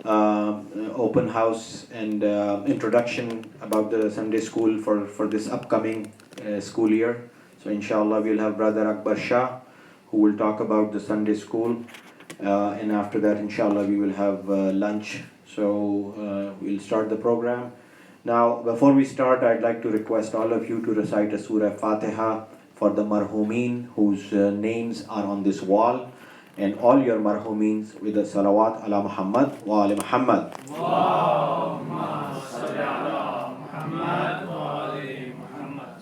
open house and introduction about the Sunday school for this upcoming school year. So inshallah we'll have Brother Akbar Shah who will talk about the Sunday school, and after that inshallah we will have lunch. So we'll start the program. Now before we start, I'd like to request all of you to recite a Surah Fatiha for the marhumin whose names are on this wall, and all your marhumins with the salawat ala Muhammad wa ali Muhammad. Allahumma salli ala Muhammad wa ali Muhammad.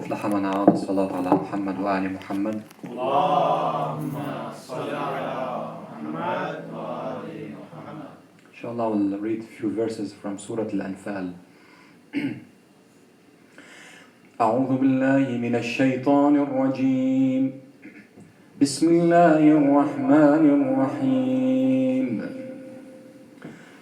أفلح من أعاد الصلاة على محمد وآل محمد. اللهم صل على Muhammad wa ali Muhammad. Inshallah, we'll read a few verses from Surah Al-Anfal. أعوذ بالله من الشيطان الرجيم. بسم الله الرحمن الرحيم.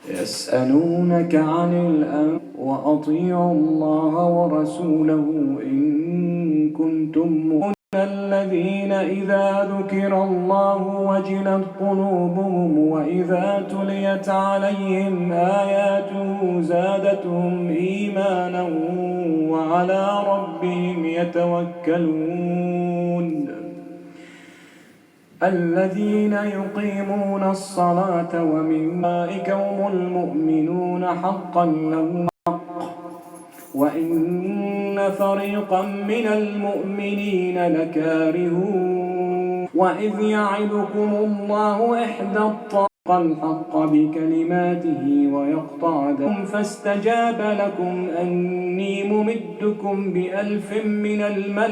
يسألونك عن الأنفال وأطيعوا الله ورسوله إن كنتم مؤمنين. الذين إذا ذكر الله وجلت قلوبهم وإذا تليت عليهم آياته زادتهم إيمانا وعلى ربهم يتوكلون. الذين يقيمون الصلاة ومما هم المؤمنون حقا لهم حق وإن فريقا من المؤمنين لكارهون. وإذ يعدكم الله إحدى الطريقين الحق بكلماته ويقطع دابركم فاستجاب لكم أني ممدكم ب1000 من الملائكة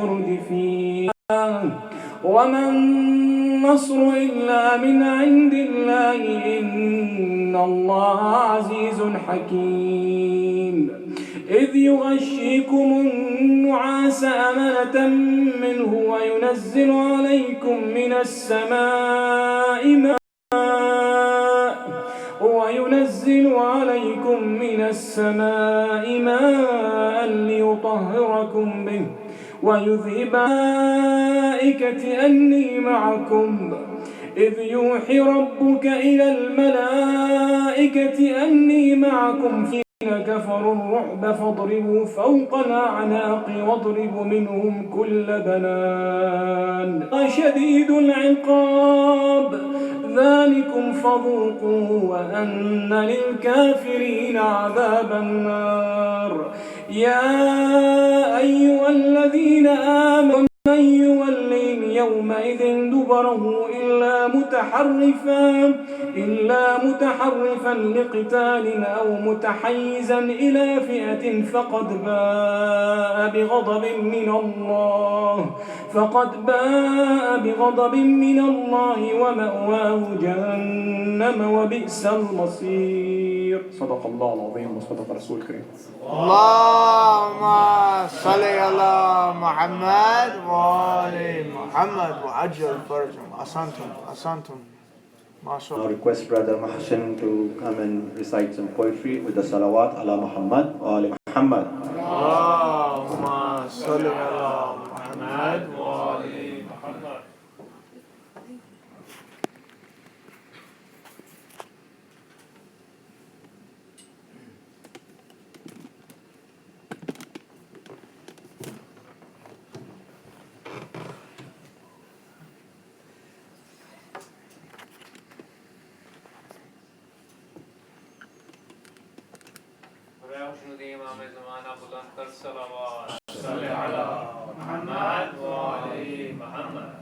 مردفين. وما النصر إلا من عند الله إن الله عزيز حكيم. إذ يغشيكم النعاس أمنة منه وينزل عليكم من السماء ماء ليطهركم به ويذهب الملائكة أني معكم. إذ يوحي ربك إلى الملائكة أني معكم فيما كفروا الرعب فاضربوا فوق الأعناق واضربوا منهم كل بنان. شديد العقاب ذلكم فذوقوه وأن للكافرين عذاب النار. يا أيها الذين آمنوا من يوليهم يومئذ دبره إلا متحرفا لقتال أو متحيزا إلى فئة فقد باء بغضب من الله ومأواه جهنم وبئس المصير. صدق الله العظيم وصدق رسول الكريم. اللهم صل على محمد وآل محمد وعجل فرجهم. أحسنتم. Now request Brother Mahsin to come and recite some poetry with the salawat ala Muhammad wa ali Muhammad. اللهم صل على محمد وآل محمد.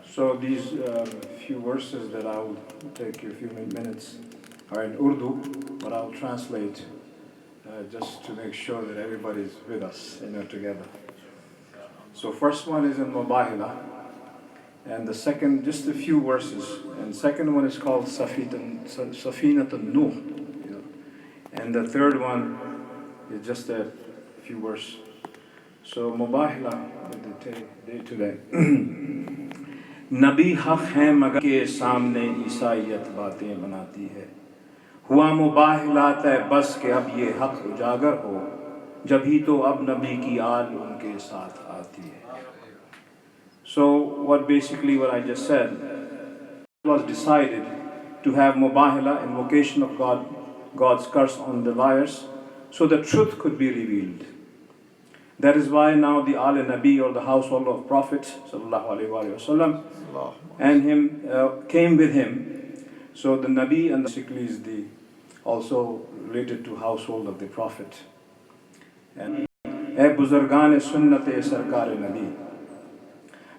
So these few verses that I will take a few minutes are in Urdu, but I'll translate just to make sure that everybody's with us, together. So first one is in Mubahila, and the second, just a few verses. And second one is called Safinatun Nuh, and the third one is just a few verses. So Mubahila, day to day. नबी हक हैं मगर के सामने ईसाइयत बातें बनाती है हुआ मुबाहिलात है बस के अब ये हक उजागर हो जभी तो अब नबी की आल उनके साथ आती है. So what I just said was decided to have Mubahila, invocation of God's curse on the liars, so the truth could be revealed. That is why now the Al-Nabi, or the household of Prophet ﷺ, and him came with him. So the Nabi and basically is also related to household of the Prophet. And ए बुजुर्गान सुन्नत सरकार नबी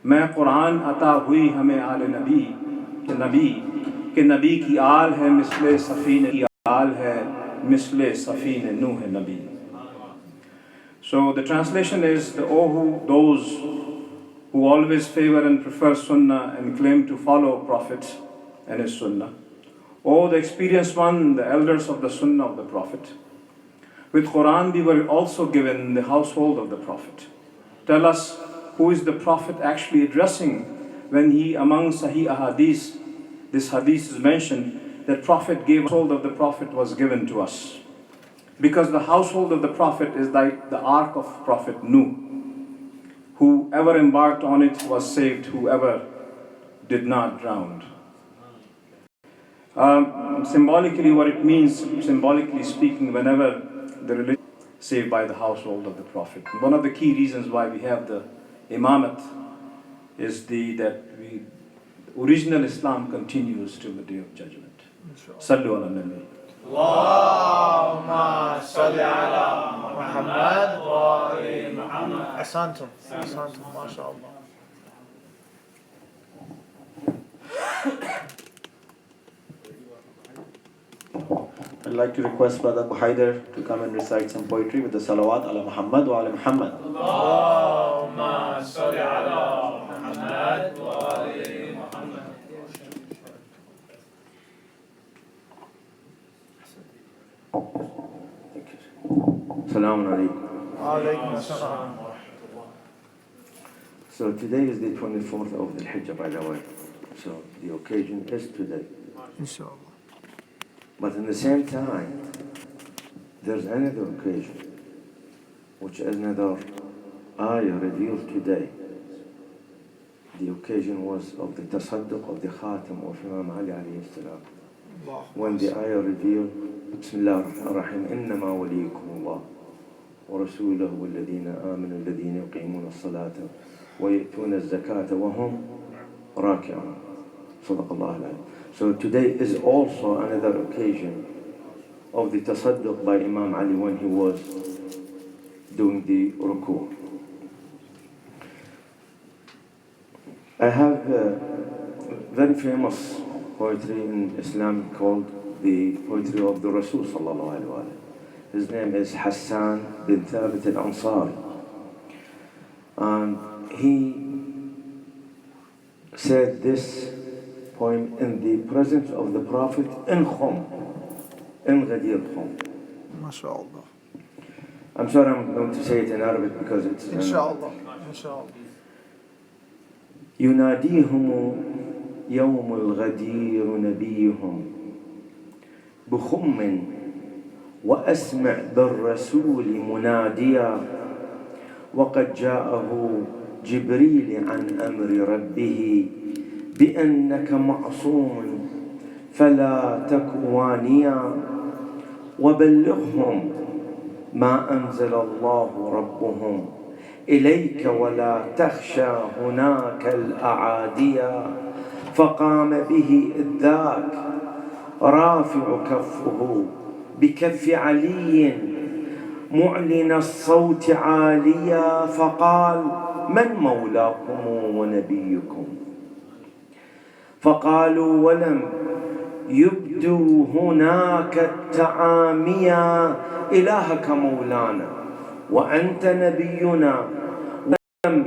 मैं कुरान अता हुई हमें आल नबी के नबी की आल है मिसले सफीन की आल है मिसले सफीन नूह नबी. So the translation is, those who always favor and prefer Sunnah and claim to follow Prophet and his Sunnah. O the experienced one, the elders of the Sunnah of the Prophet. With Quran we were also given the household of the Prophet. Tell us, who is the Prophet actually addressing when he, among Sahih Ahadith, this hadith is mentioned, that Prophet gave, the household of the Prophet was given to us. Because the household of the Prophet is like the ark of Prophet Nuh. Whoever embarked on it was saved, whoever did not drowned. Symbolically, what it means, symbolically speaking, whenever the religion is saved by the household of the Prophet. One of the key reasons why we have the imamat is that original Islam continues till the day of judgment. Sallu ala nabi. Allahumma salli ala Muhammad wa ali Muhammad. Ahsantum, mashallah. I'd like to request Brother Ghadeer to come and recite some poetry with the salawat ala Muhammad wa ala Muhammad. Allahumma salli ala Muhammad wa ali Muhammad. Assalamu alaikum. Alaykum assalam. So today is the 24th of the Hijjah, by the way. So the occasion is today. Inshallah. But in the same time, there's another occasion, which is another ayah revealed today. The occasion was of the tasadduq of the khatam of Imam Ali alayhi salam. When the ayah revealed, Bismillah ar-Rahman ar-Rahim, إنما وليكم الله ورسوله والذين آمنوا الذين يقيمون الصلاة ويؤتون الزكاة وهم راكعون. صدق الله العظيم. So today is also another occasion of the tasadduq by Imam Ali when he was doing the ruku'. I have a very famous poetry in Islam called the poetry of the Rasul sallallahu alaihi wasallam. His name is Hassan bin Thabit al-Ansari. And he said this poem in the presence of the Prophet in Khum, in Ghadeer Khum. MashaAllah. I'm sorry, I'm going to say it in Arabic because it's... Inshallah. Inshallah. يناديهم يوم الغدير نبيهم بخم وأسمع بالرسول مناديا وقد جاءه جبريل عن أمر ربه بأنك معصوم فلا تك وانيا وبلغهم ما أنزل الله ربهم إليك ولا تخشى هناك الأعاديا فقام به إذ ذاك رافع كفه بكف علي معلن الصوت عاليا فقال من مولاكم ونبيكم فقالوا ولم يبد ابدوا هناك التعاميا إلهك مولانا وأنت نبينا ولم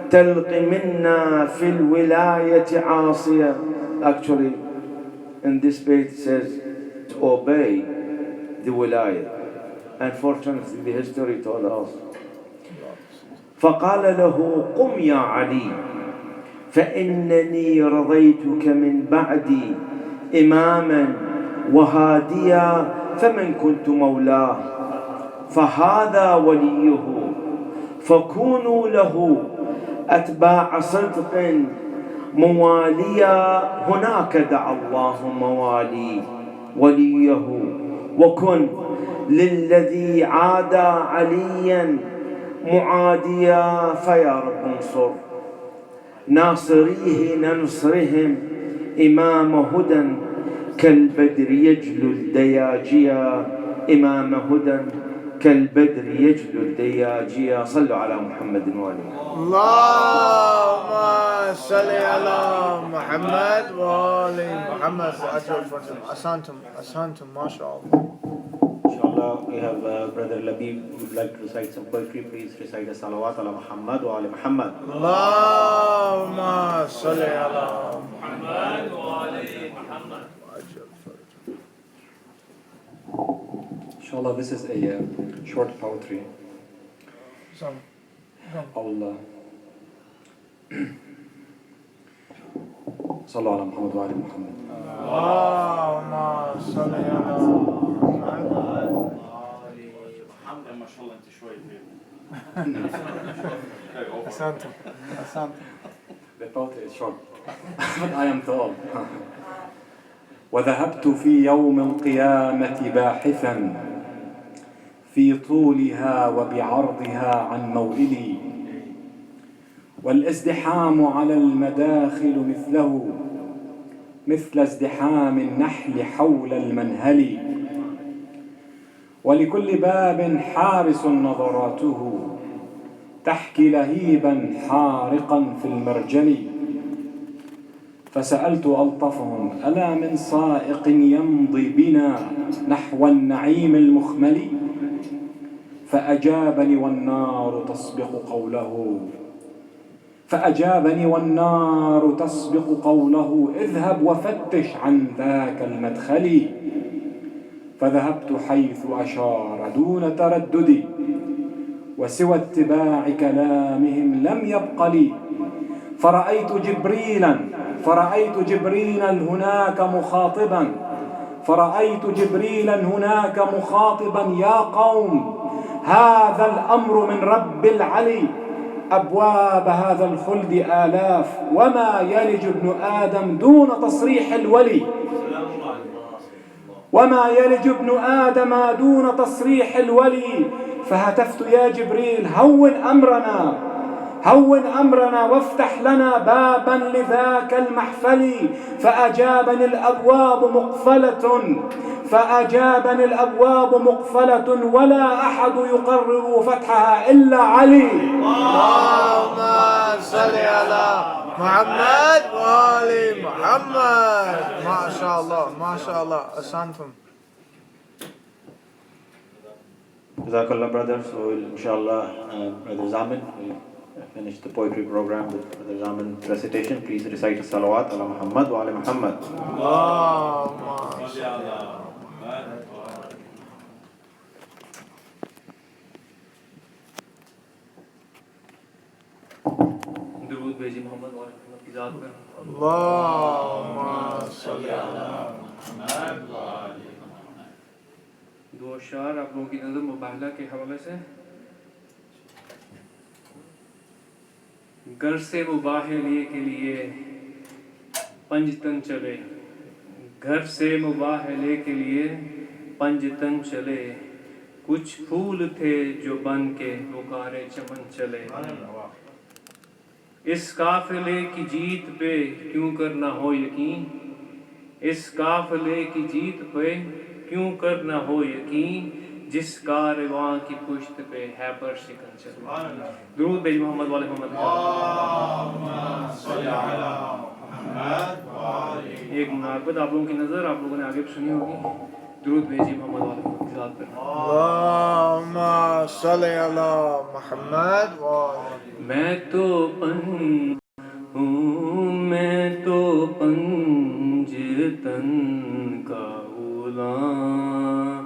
تلق منا في الولاية عاصية. Actually, in this page it says obey the wilayah. Unfortunately, the history told us. فقال له قم يا علي فإنني رضيتك من بعدي إماما وهاديا فمن كنت مولاه فهذا وليه فكونوا له أتباع صدق مواليا. هناك دعا الله موالي وليه وكن للذي عادى عليا معاديا. فيا رب انصر ناصريه ننصرهم إمام هدى كالبدر يجلو الدياجيا. إمام هدى كالبدر يجلو الدياجيا. صلوا على محمد وآله. اللهم صل على محمد وآل محمد. أحسنتم ما شاء الله. Inshallah, we have Brother Labib who would like to recite some poetry. Please recite a salawat ala Muhammad wa ala Muhammad. اللهم صل على محمد وآل محمد. Inshallah, this is a short poetry. Allah. صلوا على محمد وعلى محمد. اللهم صل على محمد. ما شاء الله انت شوي أحسنتم. The poetry is short. But I am tall. وذهبت في يوم القيامة باحثا في طولها وبعرضها عن موئلي والازدحام على المداخل مثله مثل ازدحام النحل حول المنهل ولكل باب حارس نظراته تحكي لهيبا حارقا في المرجل فسألت ألطفهم ألا من سائق يمضي بنا نحو النعيم المخمل فأجابني والنار تسبق قوله اذهب وفتش عن ذاك المدخل فذهبت حيث أشار دون تردد وسوى اتباع كلامهم لم يبق لي فرأيت جبريلا هناك مخاطبا يا قوم هذا الأمر من رب العلي أبواب هذا الخلد آلاف وما يلج ابن آدم دون تصريح الولي فهتفت يا جبريل هون أمرنا وافتح لنا بابا لذاك المحفل فأجابني الأبواب مقفلة ولا أحد يقرر فتحها إلا علي. اللهم صل على محمد وآل محمد. ما شاء الله أحسنتم. Jazakallah, brother. So, inshallah, Brother Zaman will finish the poetry program with Brother Zaman's recitation. Please recite a salawat ala Muhammad wa ala Muhammad. दुरूद भेजी मोहम्मद और मोहम्मद की जात पर। اللهم صل على محمد. दो अशार आप लोगों की नज़र मुबाहला के हवाले से। घर से मुबाहले के लिए पंजतन चले, घर से मुबाहले के लिए पंजतन चले, कुछ फूल थे जो बन के पुकारे चमन चले। इस काफिले की जीत पे क्यों करना हो यकीन, इस काफिले की जीत पे क्यों करना हो यकीन, जिस कारवां की पुश्त पे है पर शिकन चले। दुरूद भेज मोहम्मद वाले मोहम्मद। ایک مناسبت آپ لوگوں کی نظر آپ لوگوں نے آگے بھی سنی ہوگی. درود بھیجیے محمد والے کی ذات پر. اللهم صل على محمد وآل میں تو میں تو پنجتن کا غلام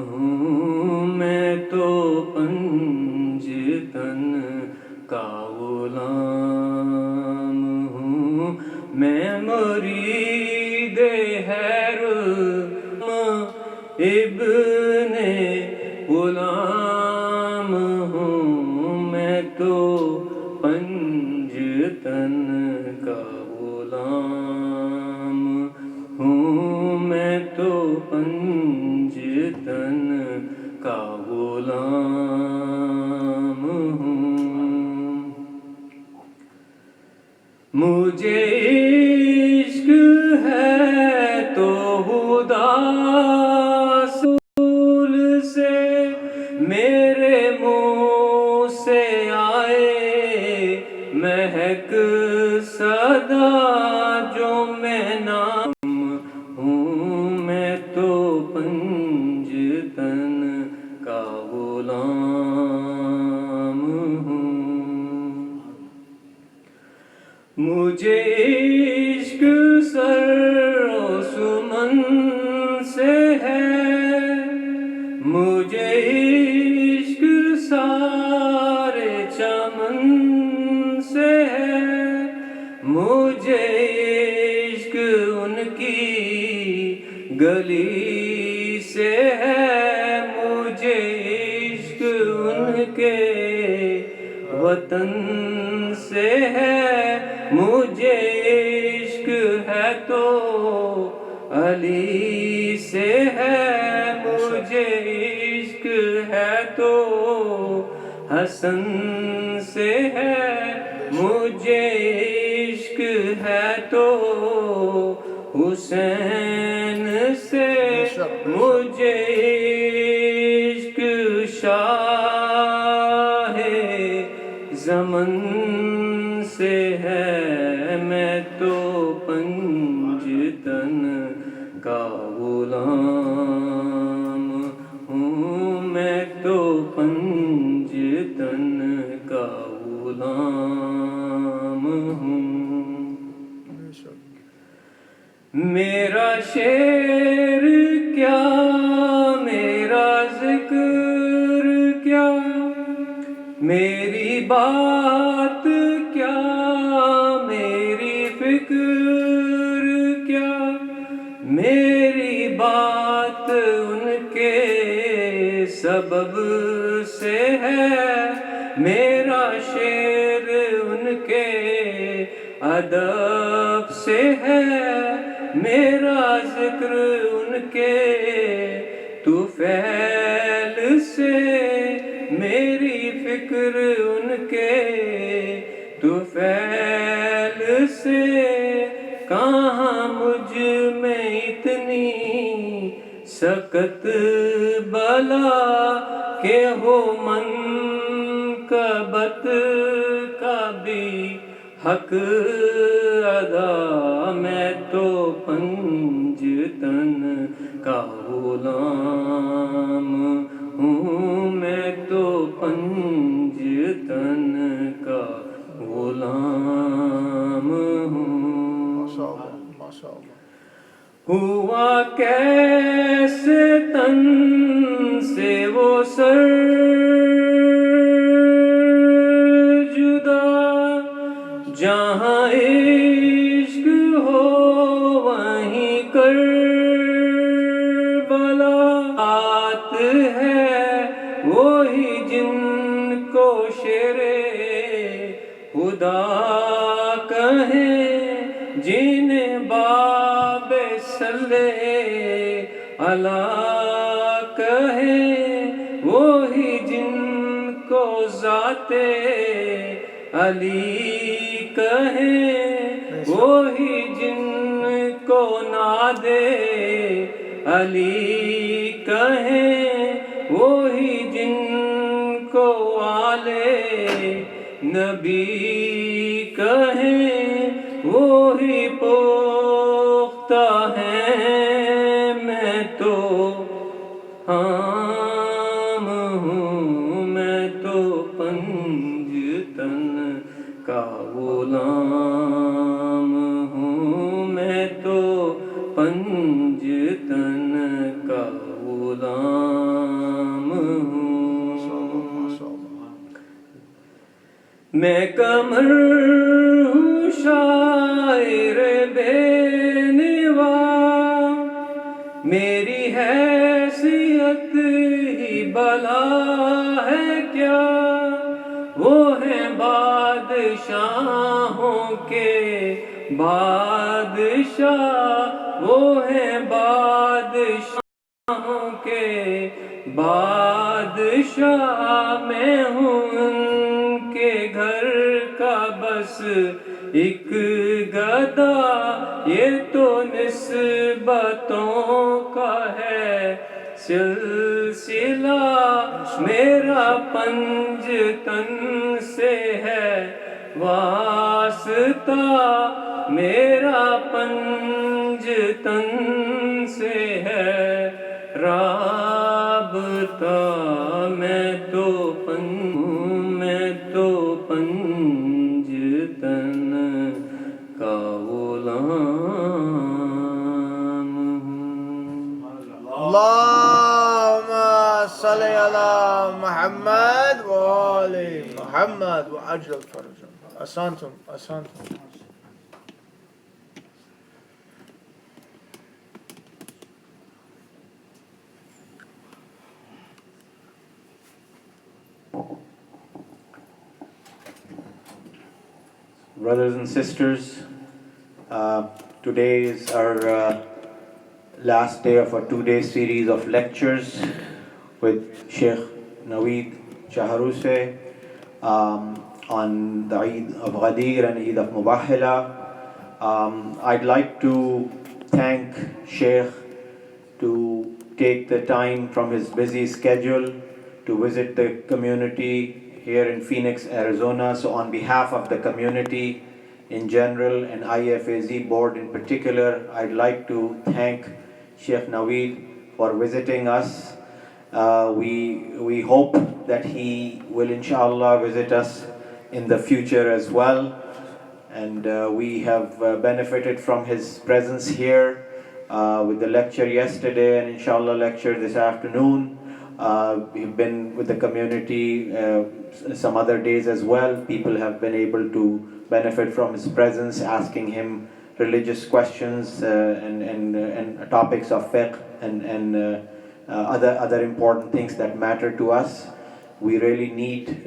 ہوں. میں تو پنجتن کا غلام ہوں. میں مرید حیر ابن غلام ہوں. میں تو پنجتن کا غلام ہوں. میں تو پنجتن کا غلام ہوں. مجھے عشق ہے تو خدا رسول سے میرے منہ سے آئے مہک صدا جو میں نام ہوں. میں تو پنجتن کا غلام ہوں. مجھے عشق سر و سمن سے ہے. مجھے عشق سارے چمن سے ہے. مجھے عشق ان کی گلی سے ہے. مجھے عشق ان کے وطن سے ہے. مجھے عشق ہے تو علی سے ہے. مجھے عشق ہے تو حسن سے ہے. مجھے عشق ہے تو حسین سے. مجھے عشق شاہ زمن سے ہے. میں تو پنجتن کا غلام ہوں. میں تو پنجتن کا غلام ہوں. میرا شعر کیا میرا ذکر کیا میری بات کیا میری فکر کیا. میری بات ان کے سبب سے ہے. میرا شعر ان کے ادب سے ہے. میرا ذکر ان کے طفیل سے. میری فکر ان کے طفیل سے. کہاں مجھ میں اتنی سخت بلا کہ ہو منقبت کا بھی حق ادا. میں تو پنجتن کا غلام ہوں. میں تو پنجتن کا غلام ہوں. ہوا کیسے تن سے وہ سر جدا جہاں عشق ہو وہیں کربلا. آت ہے وہی جن کو شیر خدا کہیں. جنہیں باب صلی اللہ کہیں. وہی جن کو ذات علی کہیں. وہی جن کو ناد علی کہیں. وہی جن کو آل نبی کہیں. वो ही पोख्ता है मैं तो हाम हूँ मैं तो पंजतन का गुलाम हूँ मैं तो पंजतन का गुलाम हूँ मैं कमर हूँ शायर बेनवा मेरी हैसियत ही बला है क्या वो है बादशाहों के बादशाह वो है बादशाहों के बादशाह मैं हूँ उनके घर का बस एक गदा ये तो निस्बतों का है सिलसिला मेरा पंजतन से है वास्ता मेरा पंजतन से है राबता मैं तो पंजतन का गुलाम हूँ اللهم صل على محمد وآل محمد وأجل فرجهم. أحسنتم أحسنتم. Brothers and sisters, today is our last day of a 2-day series of lectures with Sheikh Naweed Chaharuse on the Eid of Ghadeer and Eid of Mubahila. I'd like to thank Sheikh to take the time from his busy schedule to visit the community here in Phoenix, Arizona. So on behalf of the community in general and IFAZ board in particular, I'd like to thank Sheikh Naweed for visiting us. We hope that he will inshallah visit us in the future as well. And we have benefited from his presence here with the lecture yesterday and inshallah lecture this afternoon. We've been with the community some other days as well. People have been able to benefit from his presence, asking him religious questions and topics of fiqh and other important things that matter to us. We really need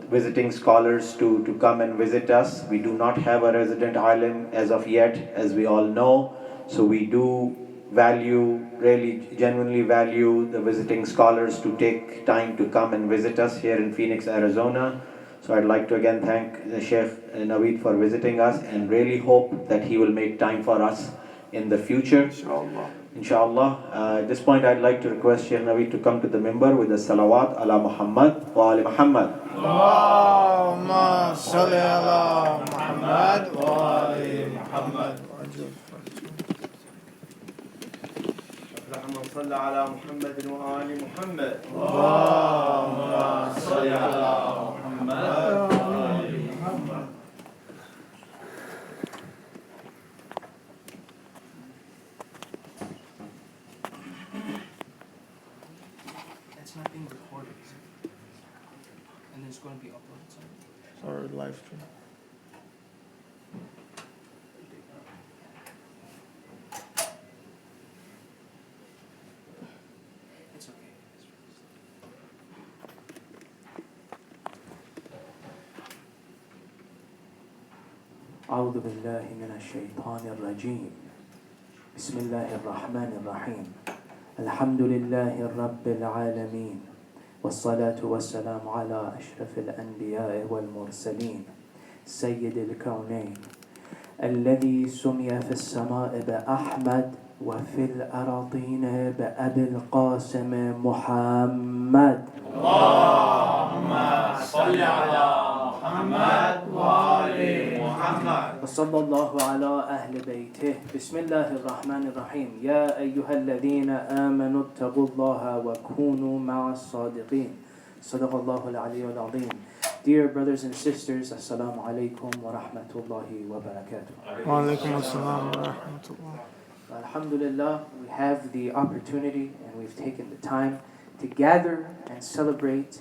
visiting scholars to come and visit us. We do not have a resident alim as of yet, as we all know. So we do value, really genuinely value the visiting scholars to take time to come and visit us here in Phoenix, Arizona. So I'd like to again thank Sheikh Naweed for visiting us and really hope that he will make time for us in the future. Inshallah. At this point I'd like to request Sheikh Naweed to come to the minbar with the salawat ala Muhammad wa ali Muhammad. اللهم صل على محمد وآل محمد. اللهم صل على محمد وآل محمد. اللهم صل على محمد وآل محمد. It's not being recorded, is it? And it's going to be uploaded somewhere. Or live stream. It's okay. أعوذ بالله من الشيطان الرجيم. بسم الله الرحمن الرحيم. الحمد لله رب العالمين والصلاة والسلام على أشرف الأنبياء والمرسلين سيد الكونين الذي سمي في السماء بأحمد وفي الأراضين بأبي القاسم محمد. اللهم صل على محمد وآل محمد. وصلى الله على أهل بيته بسم الله الرحمن الرحيم يا أيها الذين آمنوا اتقوا الله وكونوا مع الصادقين صدق الله العلي العظيم. Dear brothers and sisters, Assalamu alaikum wa rahmatullahi wa barakatuh. Wa alaikum assalam wa rahmatullah. Alhamdulillah, we have the opportunity and we've taken the time to gather and celebrate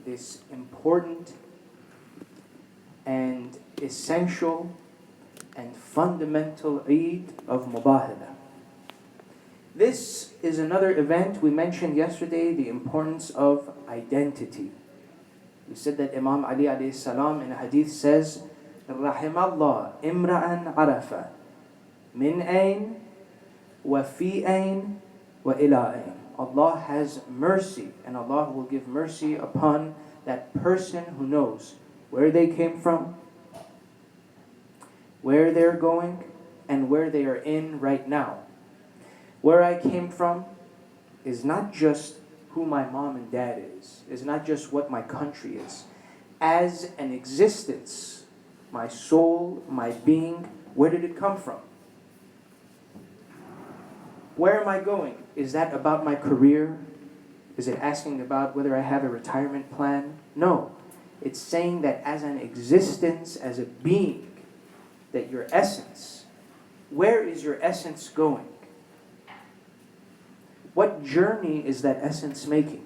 this important and essential and fundamental Eid of Mubahala. This is another event. We mentioned yesterday the importance of identity. We said that Imam Ali alayhi salam in a hadith says, Rahimallah imra'an arafa min ayn wa fi ayn wa ila ayn. Allah has mercy, and Allah will give mercy upon that person who knows where they came from, where they're going, and where they are in right now. Where I came from is not just who my mom and dad is not just what my country is. As an existence, my soul, my being, where did it come from? Where am I going? Is that about my career? Is it asking about whether I have a retirement plan? No. It's saying that as an existence, as a being, that your essence, where is your essence going? What journey is that essence making?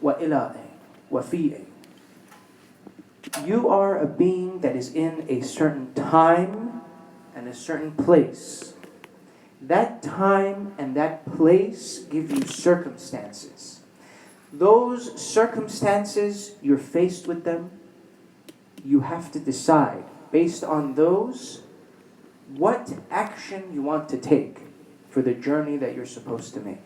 وَإِلَىٰ وَفِي. You are a being that is in a certain time and a certain place. That time and that place give you circumstances. Those circumstances, you're faced with them. You have to decide, based on those, what action you want to take for the journey that you're supposed to make.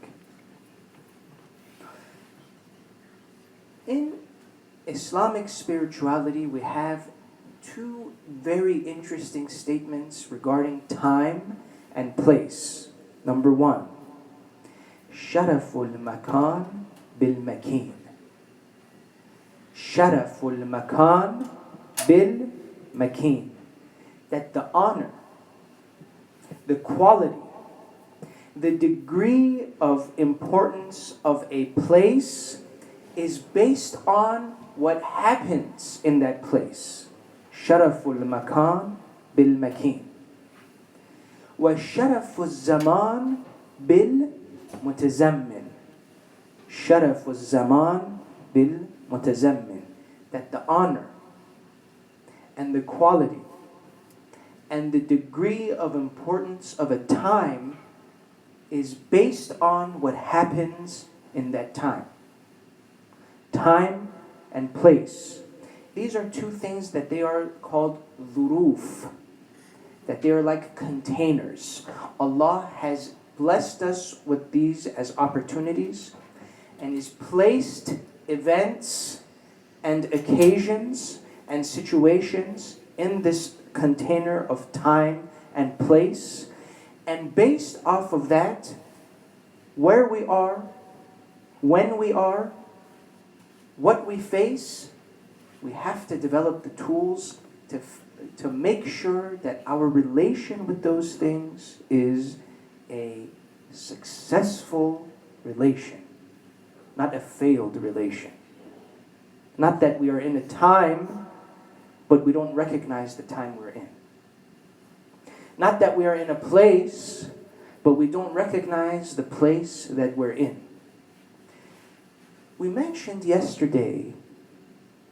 In Islamic spirituality, we have two very interesting statements regarding time and place. Number one, Sharaful Makan bil Makin. Sharaful Makan bil Makin. That the honor, the quality, the degree of importance of a place is based on what happens in that place. Sharaful makan bil makin. Wa sharaful zaman bil mutazammin. Sharaful zaman bil mutazammin. That the honor and the quality and the degree of importance of a time is based on what happens in that time. Time and place. These are two things that they are called dhuruf, that they are like containers. Allah has blessed us with these as opportunities and has placed events and occasions and situations in this container of time and place, and based off of that, where we are, when we are, what we face, we have to develop the tools to make sure that our relation with those things is a successful relation, not a failed relation. Not that we are in a time, but we don't recognize the time we're in. Not that we are in a place, but we don't recognize the place that we're in. We mentioned yesterday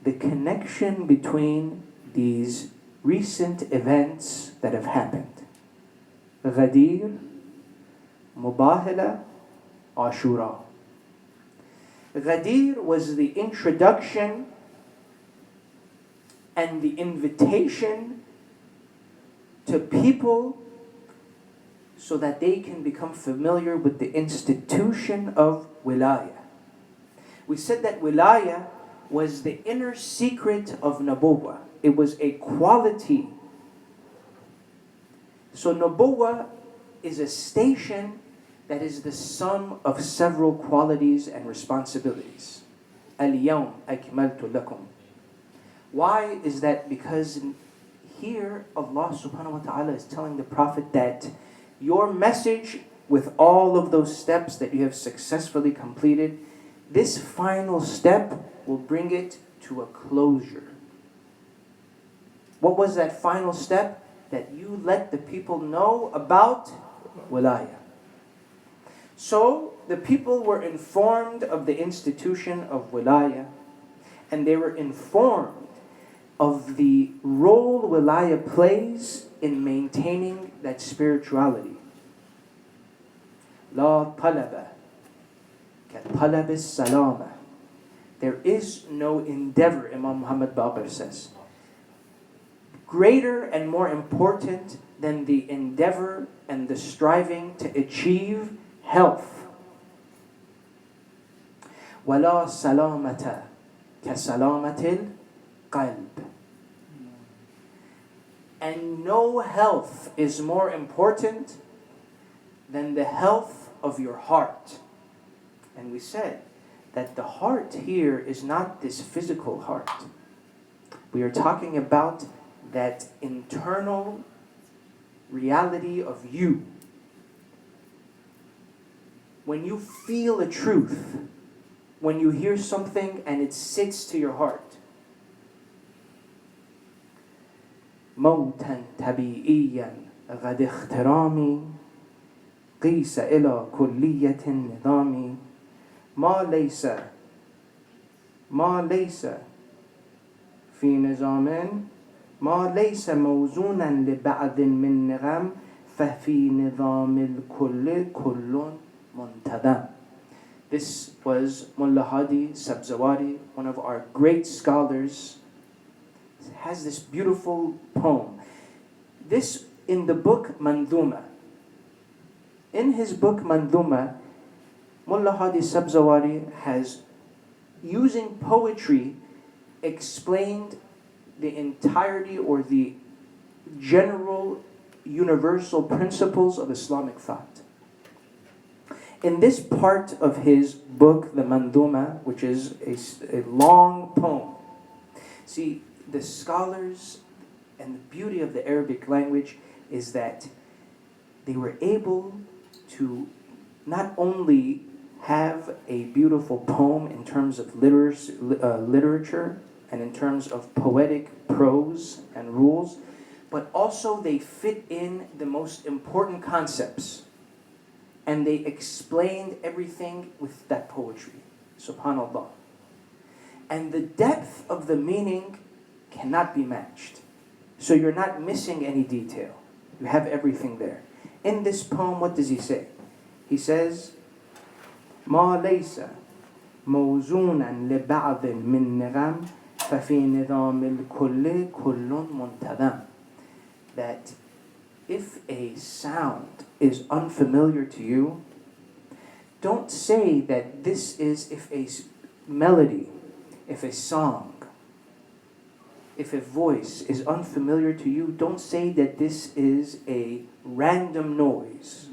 the connection between these recent events that have happened. Ghadeer, Mubahala, Ashura. Ghadeer was the introduction and the invitation to people so that they can become familiar with the institution of wilayah. We said that wilayah was the inner secret of Nubuwwah. It was a quality. So Nubuwwah is a station that is the sum of several qualities and responsibilities. اليوم أكملت لكم Why is that? Because here Allah subhanahu wa ta'ala is telling the Prophet that your message, with all of those steps that you have successfully completed, this final step will bring it to a closure. What was that final step? That you let the people know about wilayah. So the people were informed of the institution of wilayah, and they were informed of the role wilayah plays in maintaining that spirituality. La talaba ka talab salama. There is no endeavor, Imam Muhammad Baqir says, greater and more important than the endeavor and the striving to achieve health. وَلَا سَلَامَةَ كَسَلَامَةِ الْقَلْبِ. And no health is more important than the health of your heart. And we said that the heart here is not this physical heart. We are talking about that internal reality of you. When you feel a truth, when you hear something and it sits to your heart. موتا طبيعيا غد اخترامي قيس إلى كلية النظام ما ليس في نظام ما ليس موزونا لبعض من نغم ففي نظام الكل كل منتظم. This was Mullah Hadi Sabzawari, one of our great scholars. It has this beautiful poem. This in the book Manduma. In his book Manduma, Mullah Hadi Sabzawari has, using poetry, explained the entirety or the general universal principles of Islamic thought. In this part of his book, the Manduma, which is a long poem, see, the scholars and the beauty of the Arabic language is that they were able to not only have a beautiful poem in terms of literature and in terms of poetic prose and rules, but also they fit in the most important concepts. And they explained everything with that poetry. Subhanallah. And the depth of the meaning cannot be matched. So you're not missing any detail. You have everything there. In this poem, what does he say? He says, ما ليس موزونا لبعض من نغم ففي نظام الكل كل منتظم. That if a sound is unfamiliar to you, don't say that this is, if a melody, if a song, if a voice is unfamiliar to you, don't say that this is a random noise.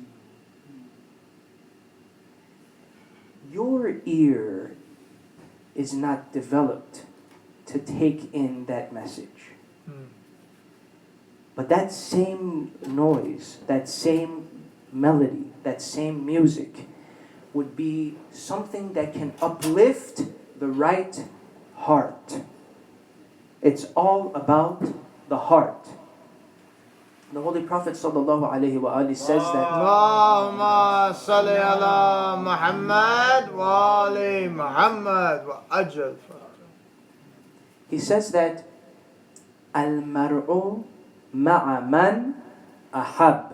Your ear is not developed to take in that message. But that same noise, that same melody, that same music would be something that can uplift the right heart. It's all about the heart. The Holy Prophet ﷺ says that اللهم صل على محمد وآل محمد وأجل. he says that المرء مع من أحب.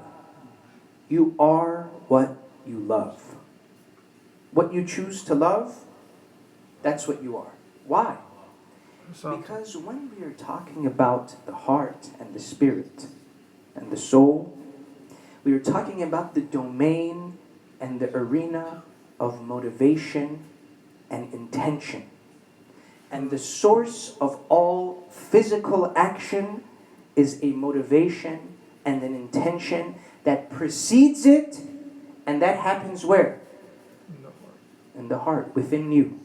You are what you love. What you choose to love, that's what you are. Why? Because when we are talking about the heart and the spirit and the soul, we are talking about the domain and the arena of motivation and intention. And the source of all physical action is a motivation and an intention that precedes it, and that happens where? In the heart, within you.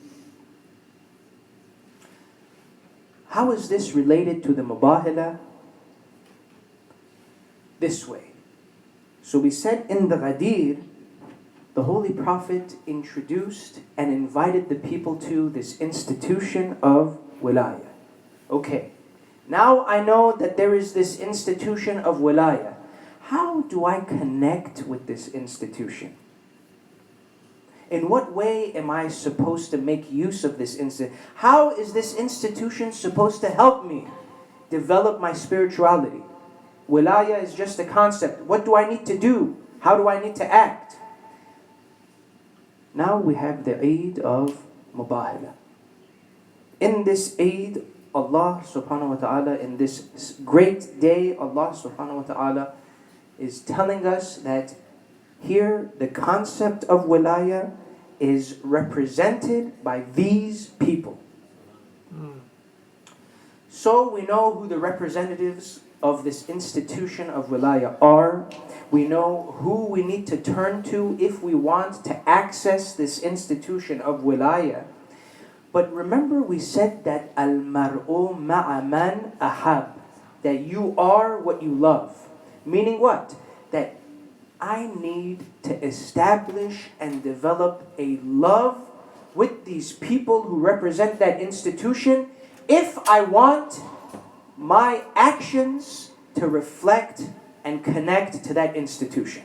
How is this related to the Mubahala? This way. So we said in the Ghadeer, the Holy Prophet introduced and invited the people to this institution of wilayah. Okay, now I know that there is this institution of wilayah. How do I connect with this institution? In what way am I supposed to make use of this institution? How is this institution supposed to help me develop my spirituality? Wilayah is just a concept. What do I need to do? How do I need to act? Now we have the Eid of Mubahala. In this Eid, Allah subhanahu wa ta'ala, in this great day, Allah subhanahu wa ta'ala is telling us that here the concept of wilayah is represented by these people. So we know who the representatives of this institution of wilayah are. We know who we need to turn to if we want to access this institution of wilayah. But remember we said that al-mar'u ma'a man ahab, that you are what you love. Meaning what? That I need to establish and develop a love with these people who represent that institution if I want my actions to reflect and connect to that institution.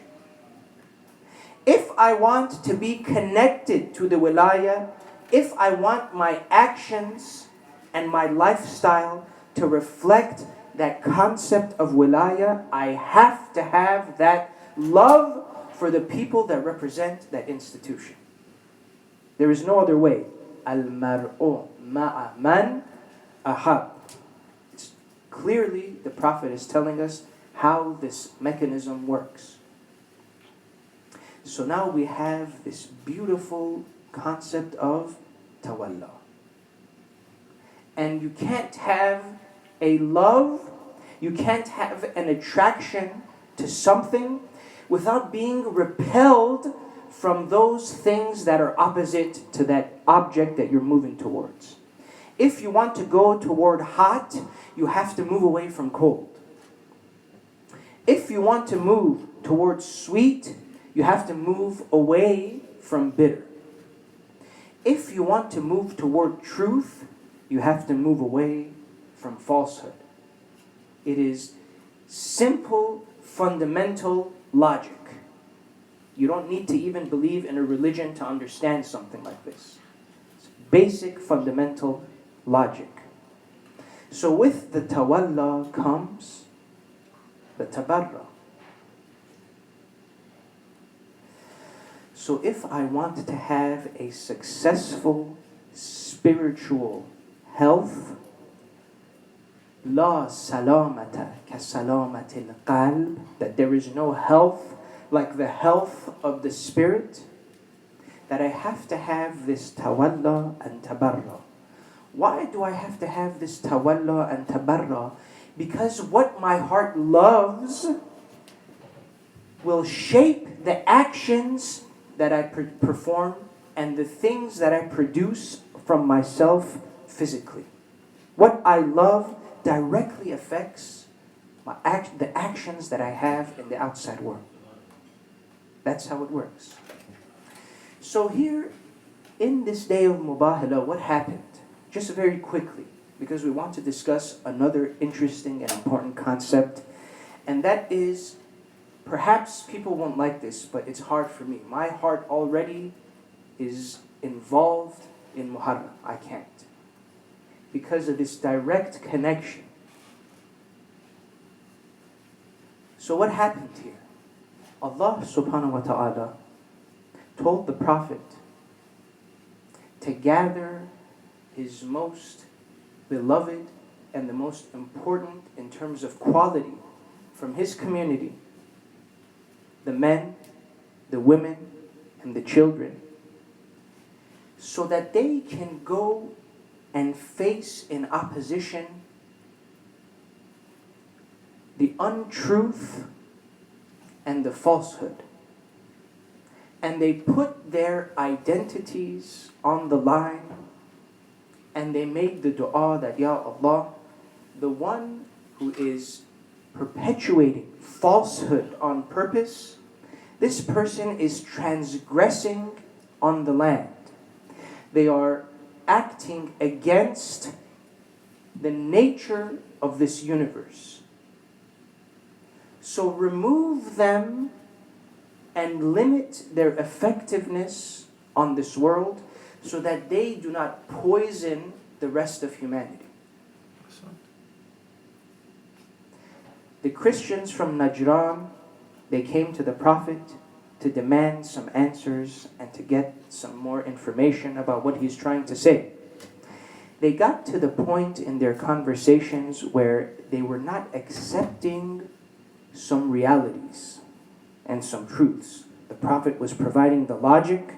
If I want to be connected to the wilayah, if I want my actions and my lifestyle to reflect that concept of wilayah, I have to have that love for the people that represent that institution. There is no other way. Al-mar'u ma'a man ahab. Clearly, the Prophet is telling us how this mechanism works. So now we have this beautiful concept of tawalla. And you can't have a love, you can't have an attraction to something without being repelled from those things that are opposite to that object that you're moving towards. If you want to go toward hot, you have to move away from cold. If you want to move towards sweet, you have to move away from bitter. If you want to move toward truth, you have to move away from falsehood. It is simple, fundamental logic. You don't need to even believe in a religion to understand something like this. It's basic, fundamental logic. So with the tawalla comes the tabarra. So if I want to have a successful spiritual health, la salamata ka salamatil qalb, that there is no health like the health of the spirit, that I have to have this tawalla and tabarra. Why do I have to have this tawalla and tabarra? Because what my heart loves will shape the actions that I perform and the things that I produce from myself physically. What I love directly affects the actions that I have in the outside world. That's how it works. So here, in this day of Mubahala, what happened? Just very quickly, because we want to discuss another interesting and important concept, and that is, perhaps people won't like this, but it's hard for me. My heart already is involved in Muharram. I can't. Because of this direct connection. So what happened here? Allah subhanahu wa ta'ala told the Prophet to gather his most beloved and the most important in terms of quality from his community, the men, the women, and the children, so that they can go and face in opposition the untruth and the falsehood. And they put their identities on the line, and they made the dua that, Ya Allah, the one who is perpetuating falsehood on purpose, this person is transgressing on the land. They are acting against the nature of this universe. So remove them and limit their effectiveness on this world so that they do not poison the rest of humanity. The Christians from Najran, they came to the Prophet to demand some answers and to get some more information about what he's trying to say. They got to the point in their conversations where they were not accepting some realities and some truths. The Prophet was providing the logic,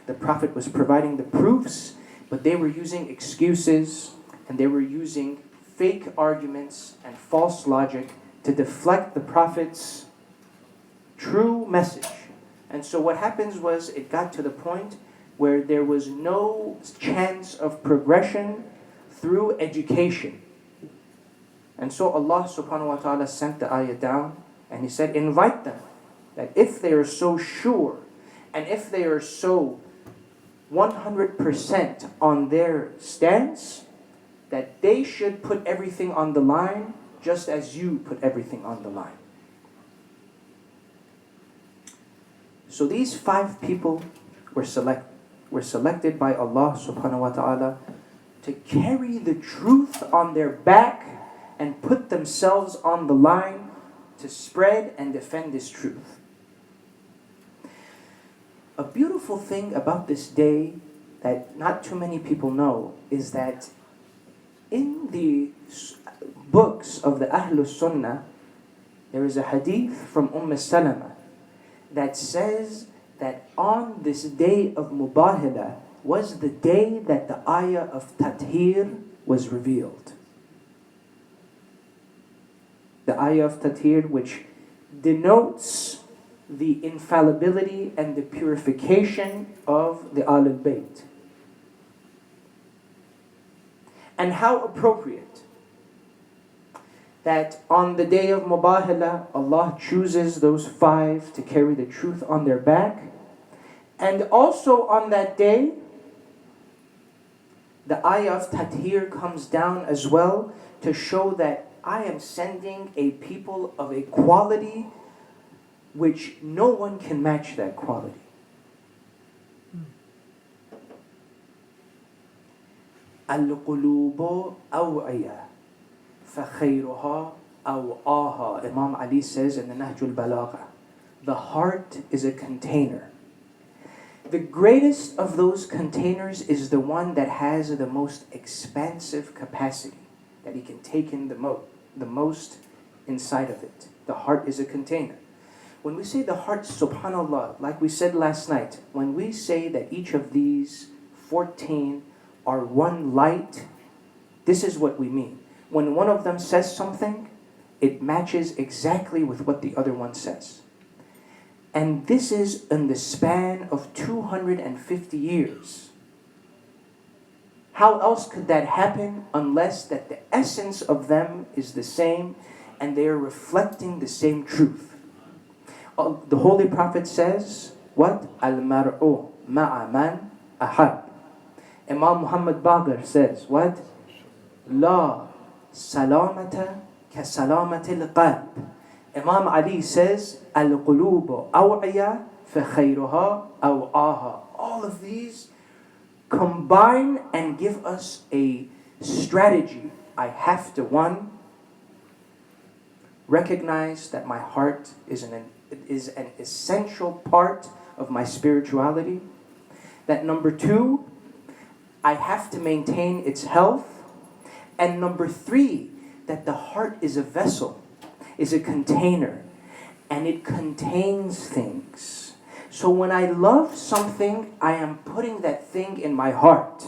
the Prophet was providing the proofs, but they were using excuses and they were using fake arguments and false logic to deflect the Prophet's true message. And so what happens was, it got to the point where there was no chance of progression through education. And so Allah subhanahu wa ta'ala sent the ayah down, and He said, invite them, that if they are so sure, and if they are so 100% on their stance, that they should put everything on the line, just as you put everything on the line. So these 5 people were selected by Allah subhanahu wa ta'ala to carry the truth on their back and put themselves on the line to spread and defend this truth. A beautiful thing about this day that not too many people know is that in the books of the Ahlul Sunnah, there is a hadith from Salama that says that on this day of Mubahila was the day that the ayah of Tathir was revealed. The ayah of Tathir, which denotes the infallibility and the purification of the Ahlul Bayt. And how appropriate that on the day of Mubahila, Allah chooses those 5 to carry the truth on their back. And also on that day, the ayah of Tathir comes down as well to show that I am sending a people of a quality which no one can match that quality. Al-qulubu aw'iya فَخَيْرُهَا أَوْآهَا. Imam Ali says in the Nahjul Balagha, the heart is a container. The greatest of those containers is the one that has the most expansive capacity, that he can take in the most inside of it. The heart is a container. When we say the heart, subhanallah, like we said last night, when we say that each of these 14 are one light, this is what we mean. When one of them says something, it matches exactly with what the other one says. And this is in the span of 250 years. How else could that happen unless that the essence of them is the same and they are reflecting the same truth? The Holy Prophet says, what? Al-mar'u ma'a man ahab. Imam Muhammad Baqir says, what? La salamata ka salamatil qalb. Imam Ali says, al-qulubu aw'iya fa khayruha aw'aha. All of these combine and give us a strategy. I have to, 1, recognize that my heart is an essential part of my spirituality. That number 2, I have to maintain its health. And number 3, that the heart is a vessel, is a container, and it contains things. So when I love something, I am putting that thing in my heart.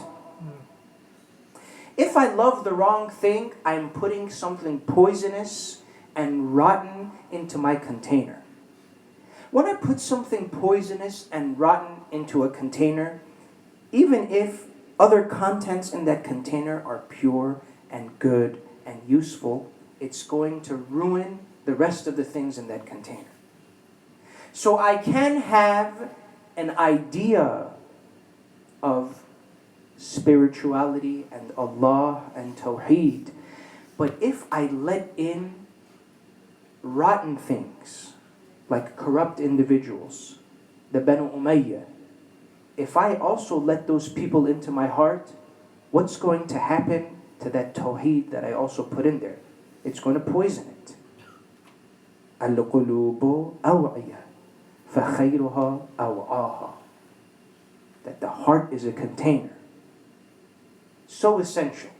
If I love the wrong thing, I am putting something poisonous and rotten into my container. When I put something poisonous and rotten into a container, even if other contents in that container are pure and good and useful, it's going to ruin the rest of the things in that container. So I can have an idea of spirituality and Allah and Tawheed, but if I let in rotten things, like corrupt individuals, the Banu Umayyah, if I also let those people into my heart, what's going to happen to that Tawheed that I also put in there? It's going to poison it. Al-qulubu aw'iyah, فَخَيْرُهَا أَوْعَاهَا. That the heart is a container. So essential.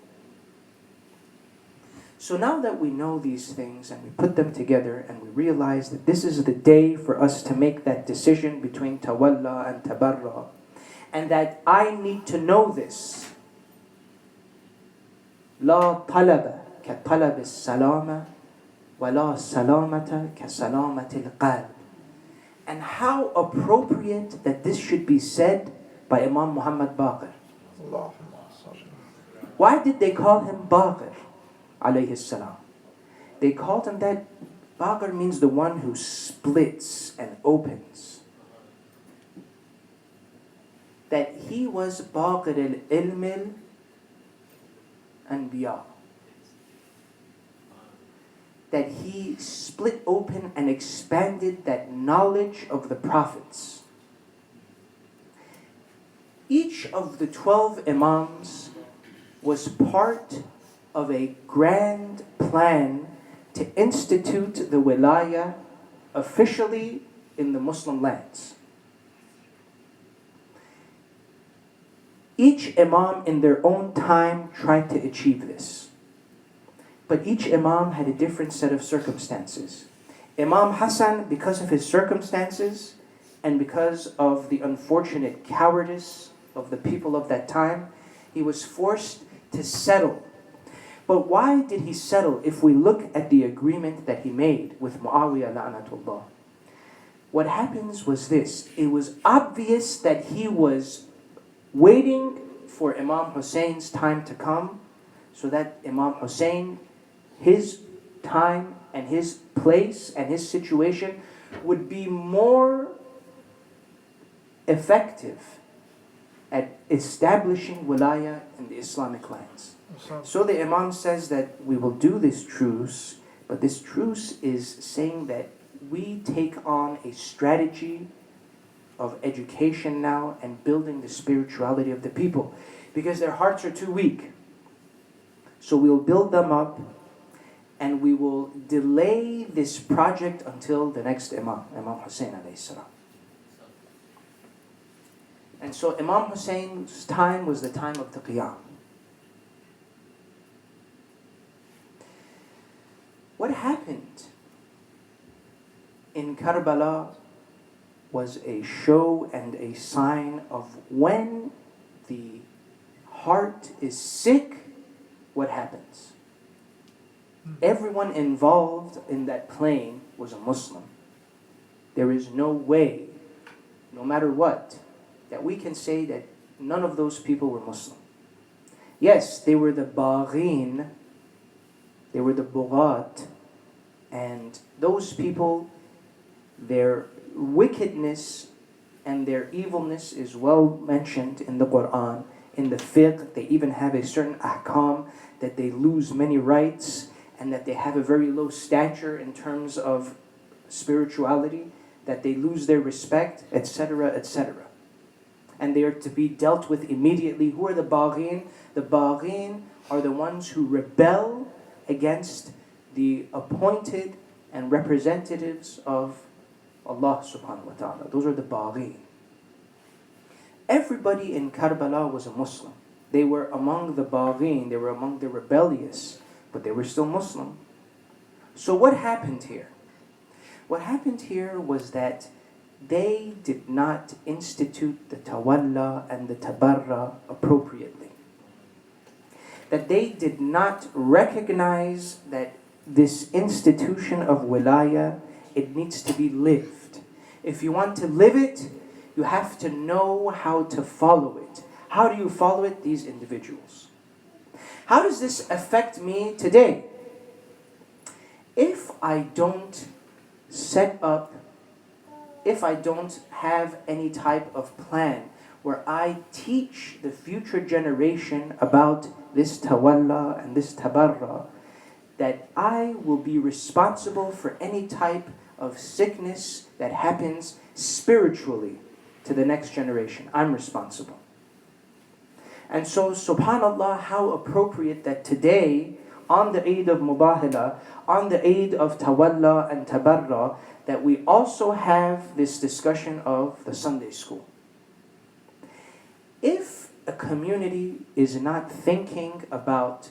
So now that we know these things and we put them together and we realize that this is the day for us to make that decision between tawalla and tabarra, and that I need to know this. لا طلب كطلب السلامة ولا سلامة كسلامة القلب. And how appropriate that this should be said by Imam Muhammad Baqir. Why did they call him Baqir? Alayhi salam. They called him that. Baqir means the one who splits and opens. That he was Baqir al-ilm al-anbiya. That he split open and expanded that knowledge of the prophets. Each of the 12 imams was part of a grand plan to institute the wilaya officially in the Muslim lands. Each imam in their own time tried to achieve this. But each imam had a different set of circumstances. Imam Hassan, because of his circumstances and because of the unfortunate cowardice of the people of that time, he was forced to settle. But why did he settle if we look at the agreement that he made with Muawiyah la'natullah? What happens was this. It was obvious that he was waiting for Imam Hussein's time to come so that Imam Hussein, his time and his place and his situation would be more effective at establishing wilaya in the Islamic lands. So the Imam says that we will do this truce, but this truce is saying that we take on a strategy of education now and building the spirituality of the people, because their hearts are too weak. So we'll build them up and we will delay this project until the next Imam, Imam Hussein alayhi salam. And so Imam Hussein's time was the time of the Qiyam. What happened in Karbala was a show and a sign of when the heart is sick, what happens. Everyone involved in that plane was a Muslim. There is no way, no matter what, that we can say that none of those people were Muslim. Yes, they were the Baghin, they were the Bughat, and those people, their wickedness and their evilness is well mentioned in the Quran, in the fiqh. They even have a certain ahkam that they lose many rights and that they have a very low stature in terms of spirituality, that they lose their respect, etc., etc. And they are to be dealt with immediately. Who are the Baghin? The Baghin are the ones who rebel against the appointed and representatives of Allah subhanahu wa ta'ala. Those are the Baghin. Everybody in Karbala was a Muslim. They were among the Baghin, they were among the rebellious, but they were still Muslim. So what happened here? What happened here was that they did not institute the tawalla and the tabarra appropriately. That they did not recognize that this institution of wilaya, it needs to be lived. If you want to live it, you have to know how to follow it, How do you follow it? These individuals. How does this affect me today? If I don't set up, if I don't have any type of plan where I teach the future generation about this tawalla and this tabarra, that I will be responsible for any type of sickness that happens spiritually to the next generation. I'm responsible. And so, subhanAllah, how appropriate that today, on the Eid of Mubahala, on the Eid of Tawalla and Tabarra, that we also have this discussion of the Sunday school. If a community is not thinking about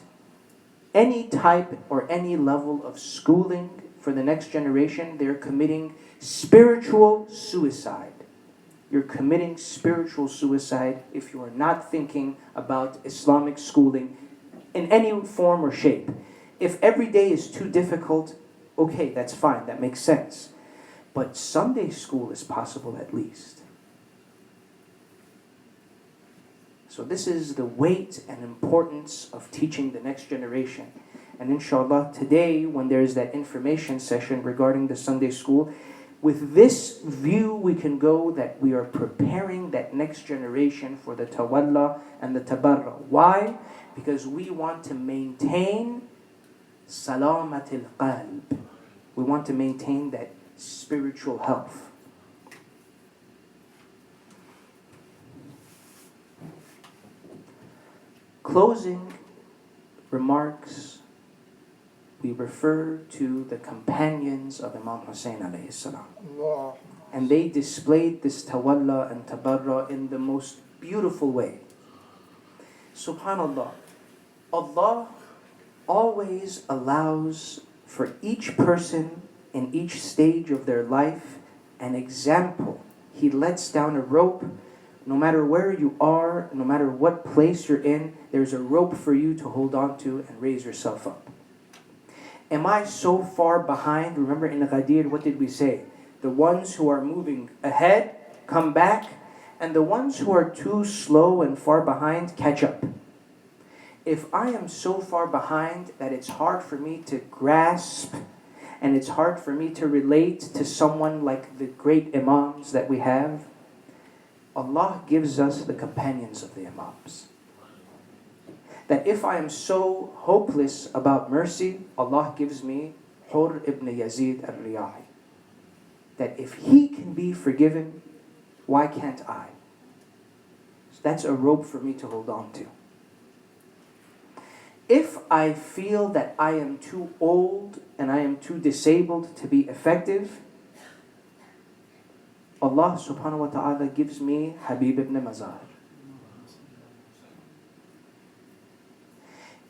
any type or any level of schooling for the next generation, they're committing spiritual suicide. You're committing spiritual suicide if you are not thinking about Islamic schooling in any form or shape. If every day is too difficult, okay, that's fine, that makes sense. But Sunday school is possible at least. So this is the weight and importance of teaching the next generation. And inshallah, today when there is that information session regarding the Sunday school, with this view we can go that we are preparing that next generation for the tawalla and the tabarra. Why? Because we want to maintain salamat al-qalb. We want to maintain that spiritual health. Closing remarks, we refer to the companions of Imam Hussein alayhi salam. And they displayed this tawalla and tabarra in the most beautiful way. Subhanallah, Allah always allows for each person in each stage of their life an example. He lets down a rope. No matter where you are, no matter what place you're in, there's a rope for you to hold on to and raise yourself up. Am I so far behind? Remember in Ghadeer, what did we say? The ones who are moving ahead, come back, and the ones who are too slow and far behind, catch up. If I am so far behind that it's hard for me to grasp and it's hard for me to relate to someone like the great Imams that we have, Allah gives us the companions of the Imams. That if I am so hopeless about mercy, Allah gives me Hur ibn Yazid al-Riyahi. That if he can be forgiven, why can't I? So that's a rope for me to hold on to. If I feel that I am too old and I am too disabled to be effective, Allah subhanahu wa ta'ala gives me Habib ibn Mazar.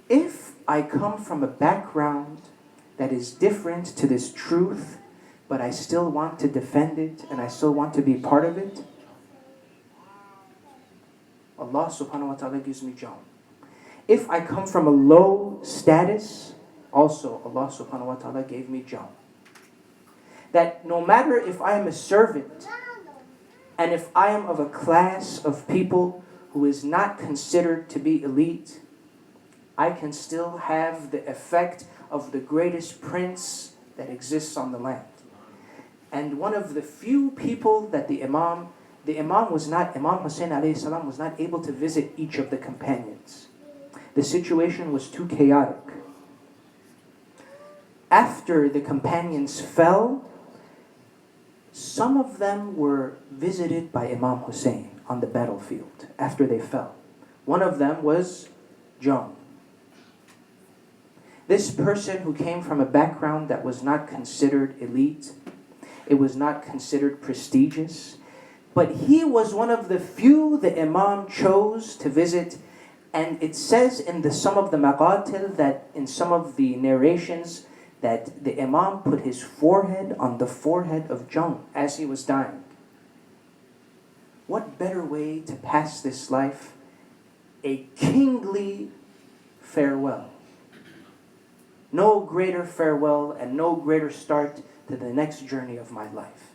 If I come from a background that is different to this truth, but I still want to defend it and I still want to be part of it, Allah subhanahu wa ta'ala gives me John. If I come from a low status, also Allah subhanahu wa ta'ala gave me John. That no matter if I am a servant and if I am of a class of people who is not considered to be elite, I can still have the effect of the greatest prince that exists on the land. And one of the few people that Imam Hussein alayhi salam was not able to visit each of the companions. The situation was too chaotic. After the companions fell, some of them were visited by Imam Hussein on the battlefield after they fell. One of them was John. This person who came from a background that was not considered elite, it was not considered prestigious, but he was one of the few the Imam chose to visit. And it says in some of the maqatil, that in some of the narrations, that the Imam put his forehead on the forehead of John as he was dying. What better way to pass this life? A kingly farewell. No greater farewell and no greater start to the next journey of my life.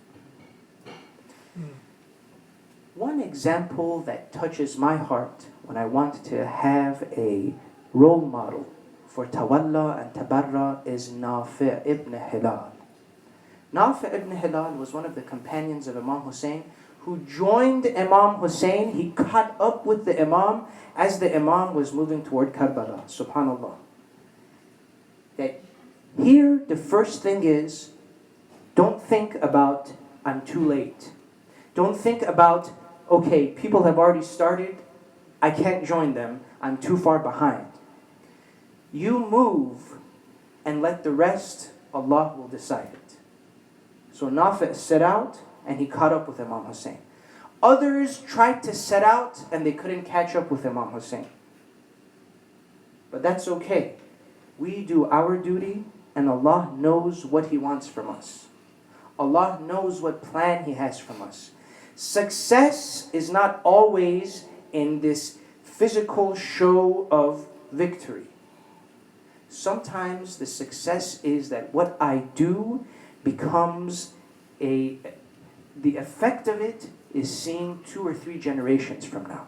One example that touches my heart when I want to have a role model for tawalla and tabarra is Nafi' ibn Hilal. Nafi' ibn Hilal was one of the companions of Imam Hussein who joined Imam Hussein. He caught up with the Imam as the Imam was moving toward Karbala. Subhanallah. That here the first thing is, don't think about, I'm too late. Don't think about, okay, people have already started, I can't join them, I'm too far behind. You move and let the rest, Allah will decide it. So Nafi' set out and he caught up with Imam Hussein. Others tried to set out and they couldn't catch up with Imam Hussein. But that's okay. We do our duty and Allah knows what He wants from us. Allah knows what plan He has from us. Success is not always in this physical show of victory. Sometimes the success is that what I do becomes the effect of it is seen 2 or 3 generations from now.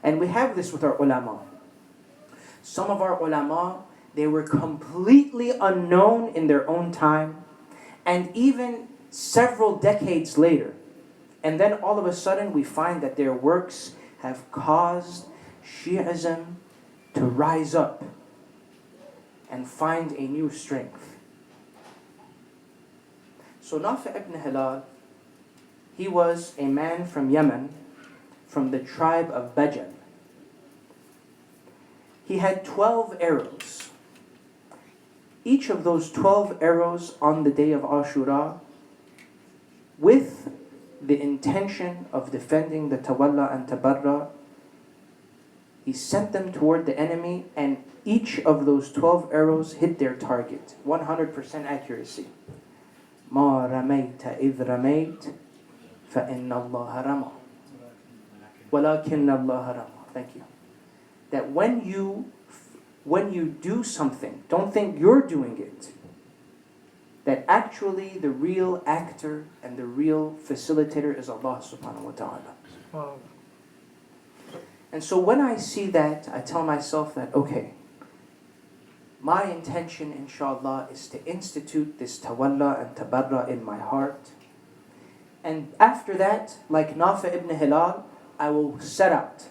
And we have this with our ulama. Some of our ulama, they were completely unknown in their own time, and even several decades later. And then all of a sudden we find that their works have caused Shi'ism to rise up and find a new strength. So Nafi' ibn Hilal, he was a man from Yemen, from the tribe of Bajal. He had 12 arrows. Each of those 12 arrows on the day of Ashura, with the intention of defending the Tawalla and Tabarra, he sent them toward the enemy, and each of those 12 arrows hit their target. 100% accuracy. مَا رَمَيْتَ إِذْ رَمَيْتَ فَإِنَّ اللَّهَ رَمَى وَلَكِنَّ اللَّهَ رَمَى. Thank you. That when you do something, don't think you're doing it. That actually the real actor and the real facilitator is Allah subhanahu wa ta'ala. Wow. And so when I see that, I tell myself that, okay, my intention, inshallah, is to institute this tawalla and tabarra in my heart. And after that, like Nafi' ibn Hilal, I will set out.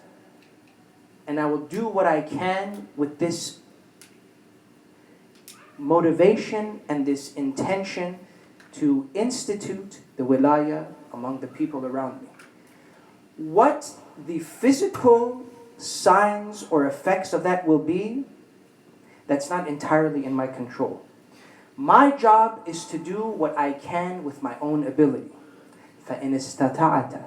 And I will do what I can with this motivation and this intention to institute the wilaya among the people around me. What the physical signs or effects of that will be, that's not entirely in my control. My job is to do what I can with my own ability. فَإِنِ اسْتَطَعْتَ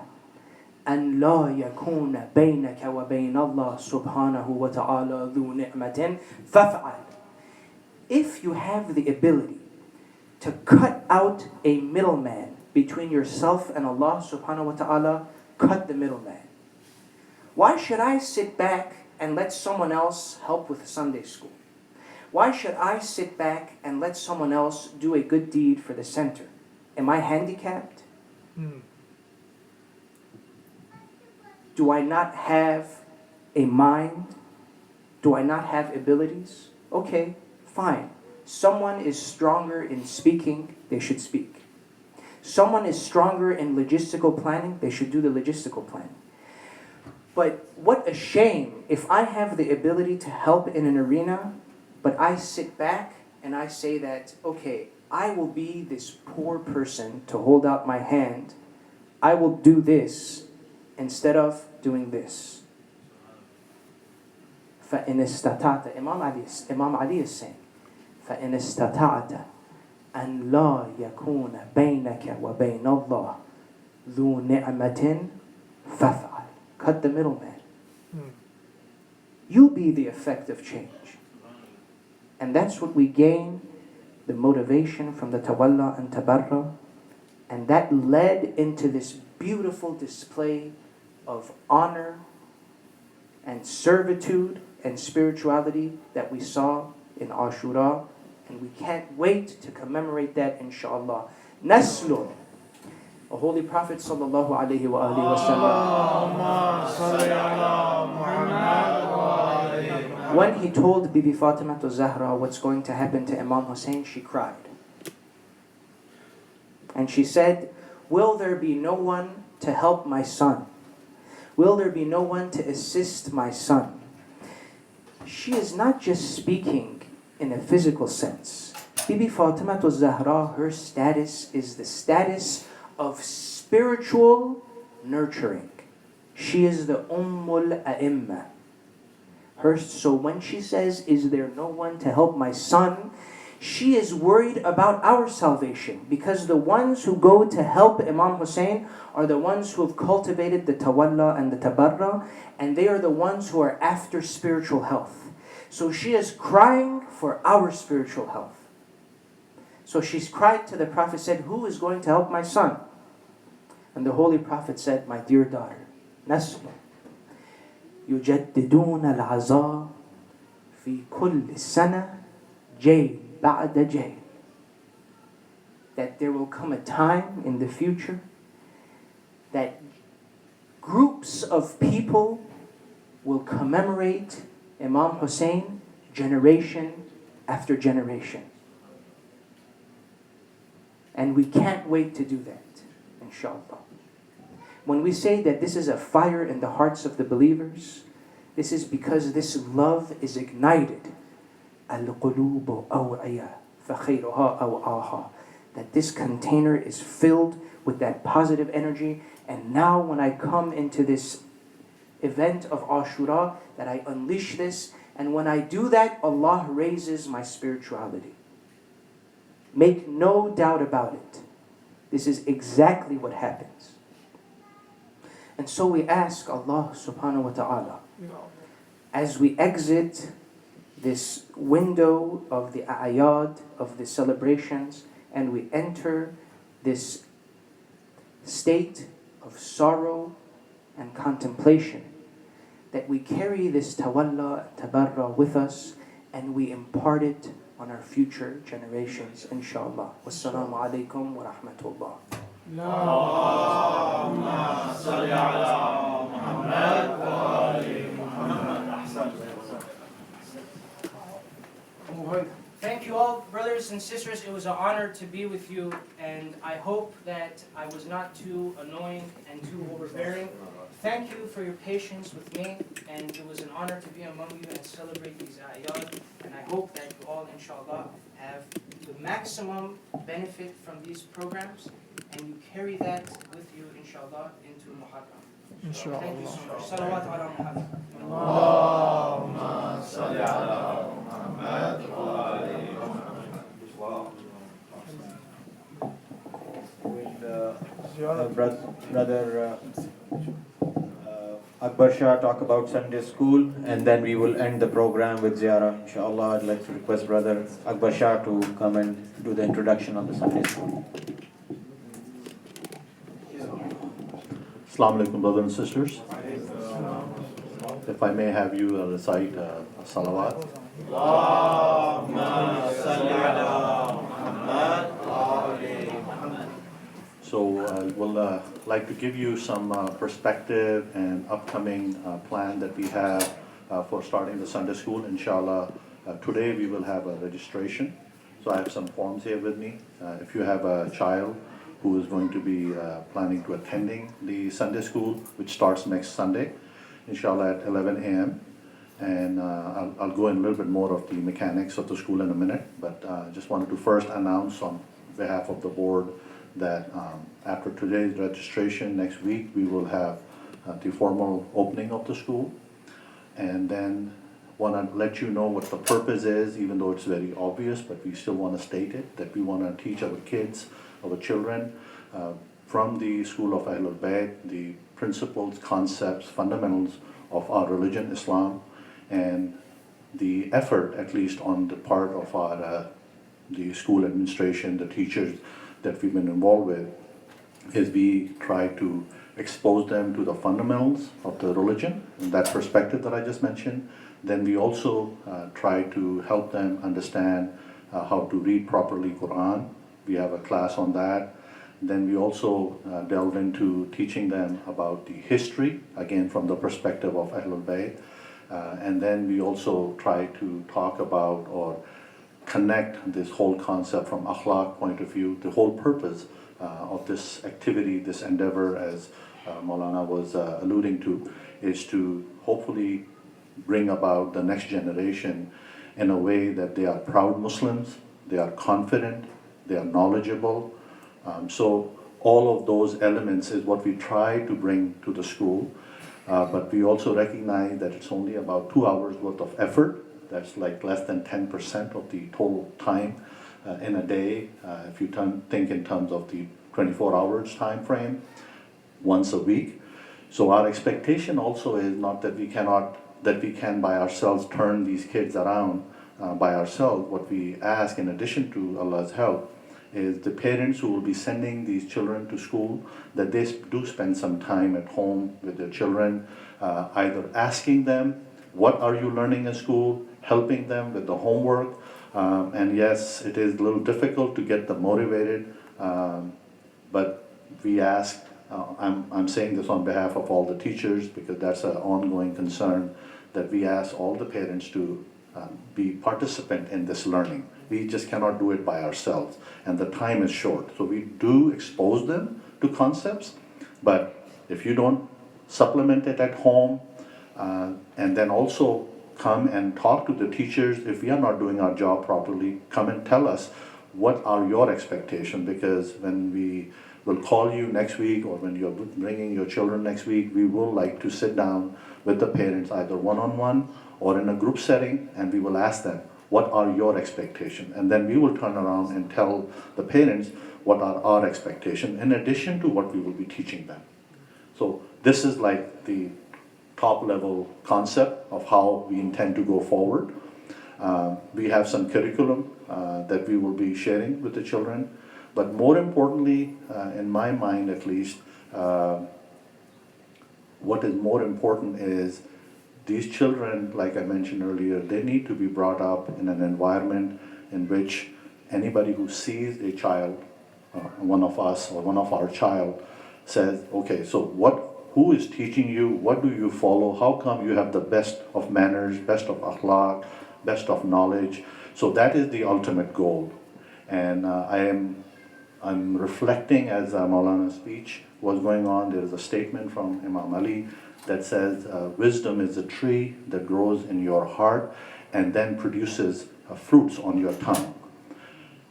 أَنْ لَا يَكُونَ بَيْنَكَ وَبَيْنَ اللَّهِ سُبْحَانَهُ وَتَعَالَى ذُو نِعْمَةٍ فَافْعَلْ. If you have the ability to cut out a middleman between yourself and Allah subhanahu wa ta'ala, cut the middleman. Why should I sit back and let someone else help with Sunday school? Why should I sit back and let someone else do a good deed for the center? Am I handicapped? Do I not have a mind? Do I not have abilities? Okay, fine. Someone is stronger in speaking, they should speak. Someone is stronger in logistical planning, they should do the logistical planning. But what a shame if I have the ability to help in an arena, but I sit back and I say that, okay, I will be this poor person to hold out my hand. I will do this instead of doing this. فَإِنِ اسْتَطَعْتَ, Imam Ali is saying, فَإِنِ اسْتَطَعْتَ أَنْ لَا يَكُونَ بَيْنَكَ وَبَيْنَ اللَّهِ ذُو نِعْمَةٍ فَافْعَلْ. Cut the middleman. You be the effect of change. And that's what we gain, the motivation from the tawalla and tabarra. And that led into this beautiful display of honor and servitude and spirituality that we saw in Ashura. And we can't wait to commemorate that, inshallah. Naslun O Holy Prophet sallallahu alaihi wasallam, when he told Bibi Fatima to Zahra what's going to happen to Imam Hussein, she cried. And she said, will there be no one to help my son? Will there be no one to assist my son? She is not just speaking in a physical sense. Bibi Fatima to Zahra, her status is the status of spiritual nurturing. She is the Ummul A'imma. So when she says, is there no one to help my son? She is worried about our salvation, because the ones who go to help Imam Hussein are the ones who have cultivated the tawalla and the tabarra, and they are the ones who are after spiritual health. So she is crying for our spiritual health. So she's cried to the Prophet, said, who is going to help my son? And the Holy Prophet said, my dear daughter, Nasl, يجددون العزاء في كل سنة جيل بعد جيل. That there will come a time in the future that groups of people will commemorate Imam Hussein generation after generation. And we can't wait to do that, inshallah. When we say that this is a fire in the hearts of the believers, this is because this love is ignited. القلوب أوعية فخيرها أوعاها. That this container is filled with that positive energy. And now when I come into this event of Ashura, that I unleash this, and when I do that, Allah raises my spirituality. Make no doubt about it. This is exactly what happens. And so we ask Allah subhanahu wa ta'ala, as we exit this window of the a'yad, of the celebrations, and we enter this state of sorrow and contemplation, that we carry this tawalla and tabarra with us, and we impart it on our future generations, inshallah. Wassalamu alaikum wa rahmatullah. Thank you all, brothers and sisters. It was an honor to be with you, and I hope that I was not too annoying and too overbearing. Thank you for your patience with me, and it was an honor to be among you and celebrate these ayat. And I hope that you all, inshallah, have the maximum benefit from these programs, and you carry that with you, inshallah, into Muharram. Thank you so much. Salawat ala Muhammad. Allahumma salli ala Muhammad wa ali Brother Akbar Shah talk about Sunday school, and then we will end the program with Ziyarah. Inshallah, I'd like to request Brother Akbar Shah to come and do the introduction of the Sunday school. Assalamu alaikum, brothers and sisters. If I may have you recite a salawat. So we'll like to give you some perspective and upcoming plan that we have for starting the Sunday school. Inshallah, today we will have a registration. So I have some forms here with me. If you have a child who is going to be planning to attending the Sunday school, which starts next Sunday, inshallah at 11 a.m. And I'll go in a little bit more of the mechanics of the school in a minute, but just wanted to first announce on behalf of the board that after today's registration, next week we will have the formal opening of the school. And then want to let you know what the purpose is, even though it's very obvious, but we still want to state it, that we want to teach our kids, our children, from the school of Ahlul Bayt, the principles, concepts, fundamentals of our religion, Islam, and the effort, at least on the part of our the school administration, the teachers that we've been involved with, is we try to expose them to the fundamentals of the religion, in that perspective that I just mentioned. Then we also try to help them understand how to read properly Quran. We have a class on that. then we also delve into teaching them about the history, again from the perspective of Ahlul Bayt. And then we also try to talk about or connect this whole concept from akhlaq point of view. The whole purpose of this activity, this endeavor, as Maulana was alluding to, is to hopefully bring about the next generation in a way that they are proud Muslims, they are confident, they are knowledgeable. So all of those elements is what we try to bring to the school. But we also recognize that it's only about 2 hours worth of effort. That's like less than 10% of the total time in a day. If you think in terms of the 24 hours time frame, once a week. So our expectation also is not that we can by ourselves turn these kids around by ourselves. What we ask, in addition to Allah's help, is the parents who will be sending these children to school, that they do spend some time at home with their children, either asking them, what are you learning in school, helping them with the homework. And yes, it is a little difficult to get them motivated, but we ask, I'm saying this on behalf of all the teachers because that's an ongoing concern, that we ask all the parents to be participant in this learning. We just cannot do it by ourselves, and the time is short. So we do expose them to concepts, but if you don't supplement it at home, and then also come and talk to the teachers, if we are not doing our job properly, come and tell us what are your expectations, because when we will call you next week or when you're bringing your children next week, we will like to sit down with the parents either one-on-one or in a group setting, and we will ask them, what are your expectations? And then we will turn around and tell the parents what are our expectations in addition to what we will be teaching them. So this is like the top level concept of how we intend to go forward. We have some curriculum that we will be sharing with the children, but more importantly, in my mind at least, what is more important is these children, like I mentioned earlier, they need to be brought up in an environment in which anybody who sees a child, one of us or one of our child, says, okay, so who is teaching you? What do you follow? How come you have the best of manners, best of akhlaq, best of knowledge? So that is the ultimate goal. And I'm reflecting as Maulana's speech was going on. There is a statement from Imam Ali that says, wisdom is a tree that grows in your heart and then produces fruits on your tongue.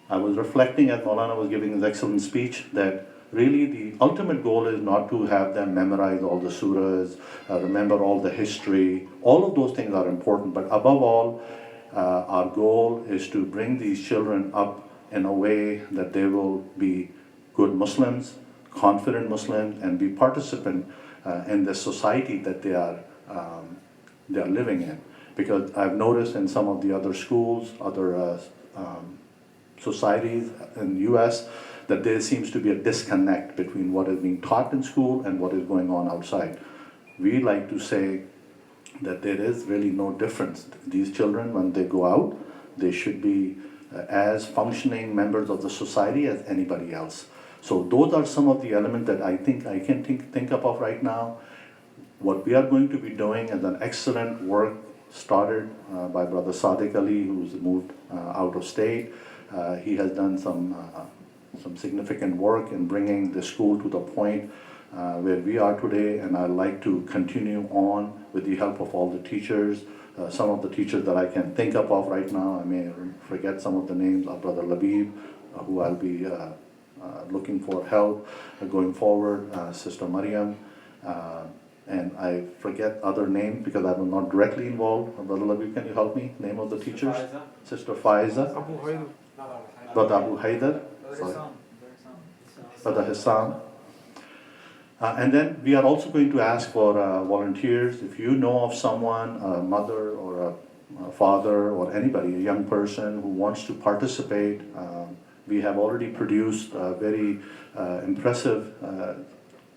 I was reflecting as Maulana was giving his excellent speech that really the ultimate goal is not to have them memorize all the surahs, remember all the history. All of those things are important, but above all, our goal is to bring these children up in a way that they will be good Muslims, confident Muslims, and be participant in the society that they are living in. Because I've noticed in some of the other schools, other societies in the US, that there seems to be a disconnect between what is being taught in school and what is going on outside. We like to say that there is really no difference. These children, when they go out, they should be as functioning members of the society as anybody else. So those are some of the elements that I think I can think of right now. What we are going to be doing is an excellent work started by Brother Sadiq Ali, who's moved out of state. He has done some significant work in bringing the school to the point where we are today, and I'd like to continue on with the help of all the teachers. Some of the teachers that I can think of right now, I may forget some of the names of Brother Labib, who I'll be looking for help going forward, Sister Mariam, and I forget other names because I was not directly involved. Brother Labib, can you help me? Name of the teachers? Sister Faiza. Brother Abu Haidar. Brother Hassan. And then we are also going to ask for volunteers. If you know of someone, a mother or a father or anybody, a young person who wants to participate, we have already produced very impressive,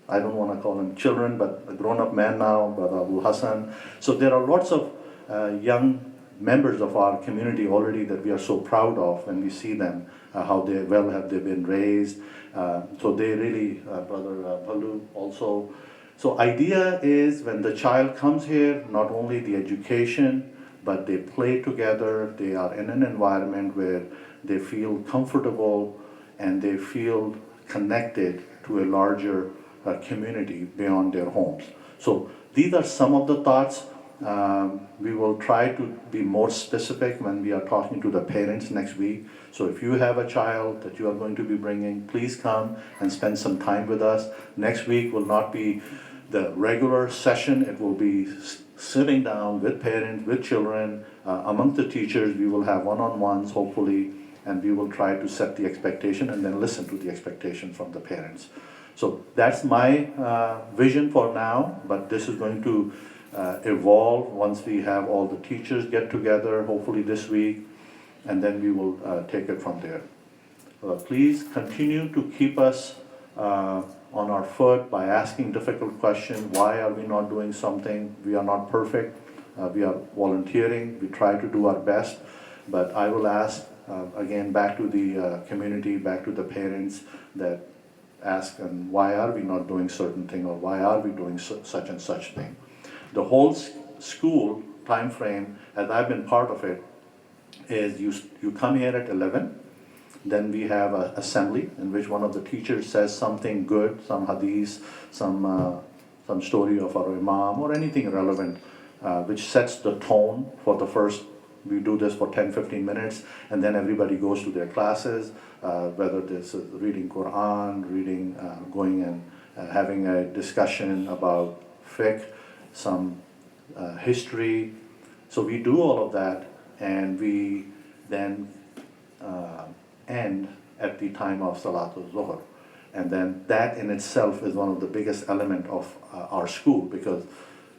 I don't want to call them children, but a grown-up man now, Brother Abu Hassan. So there are lots of young members of our community already that we are so proud of when we see them, how have they been raised. So they really, Brother Balu also. So idea is when the child comes here, not only the education, but they play together, they are in an environment where they feel comfortable and they feel connected to a larger community beyond their homes. So these are some of the thoughts. We will try to be more specific when we are talking to the parents next week. So if you have a child that you are going to be bringing, please come and spend some time with us. Next week will not be the regular session. It will be sitting down with parents, with children, among the teachers. We will have one-on-ones, hopefully, and we will try to set the expectation and then listen to the expectation from the parents. So that's my vision for now, but this is going to evolve once we have all the teachers get together, hopefully this week, and then we will take it from there. Please continue to keep us on our foot by asking difficult questions. Why are we not doing something? We are not perfect. We are volunteering. We try to do our best. But I will ask, again, back to the community, back to the parents that ask, and why are we not doing certain thing, or why are we doing such and such thing? The whole school time frame, as I've been part of it, is you come here at 11, then we have an assembly in which one of the teachers says something good, some hadith, some story of our imam, or anything relevant, which sets the tone for the first. We do this for 10-15 minutes, and then everybody goes to their classes, whether this is reading Quran, going and having a discussion about fiqh, some history. So we do all of that, and we then end at the time of Salatul Zuhr. And then that in itself is one of the biggest element of our school, because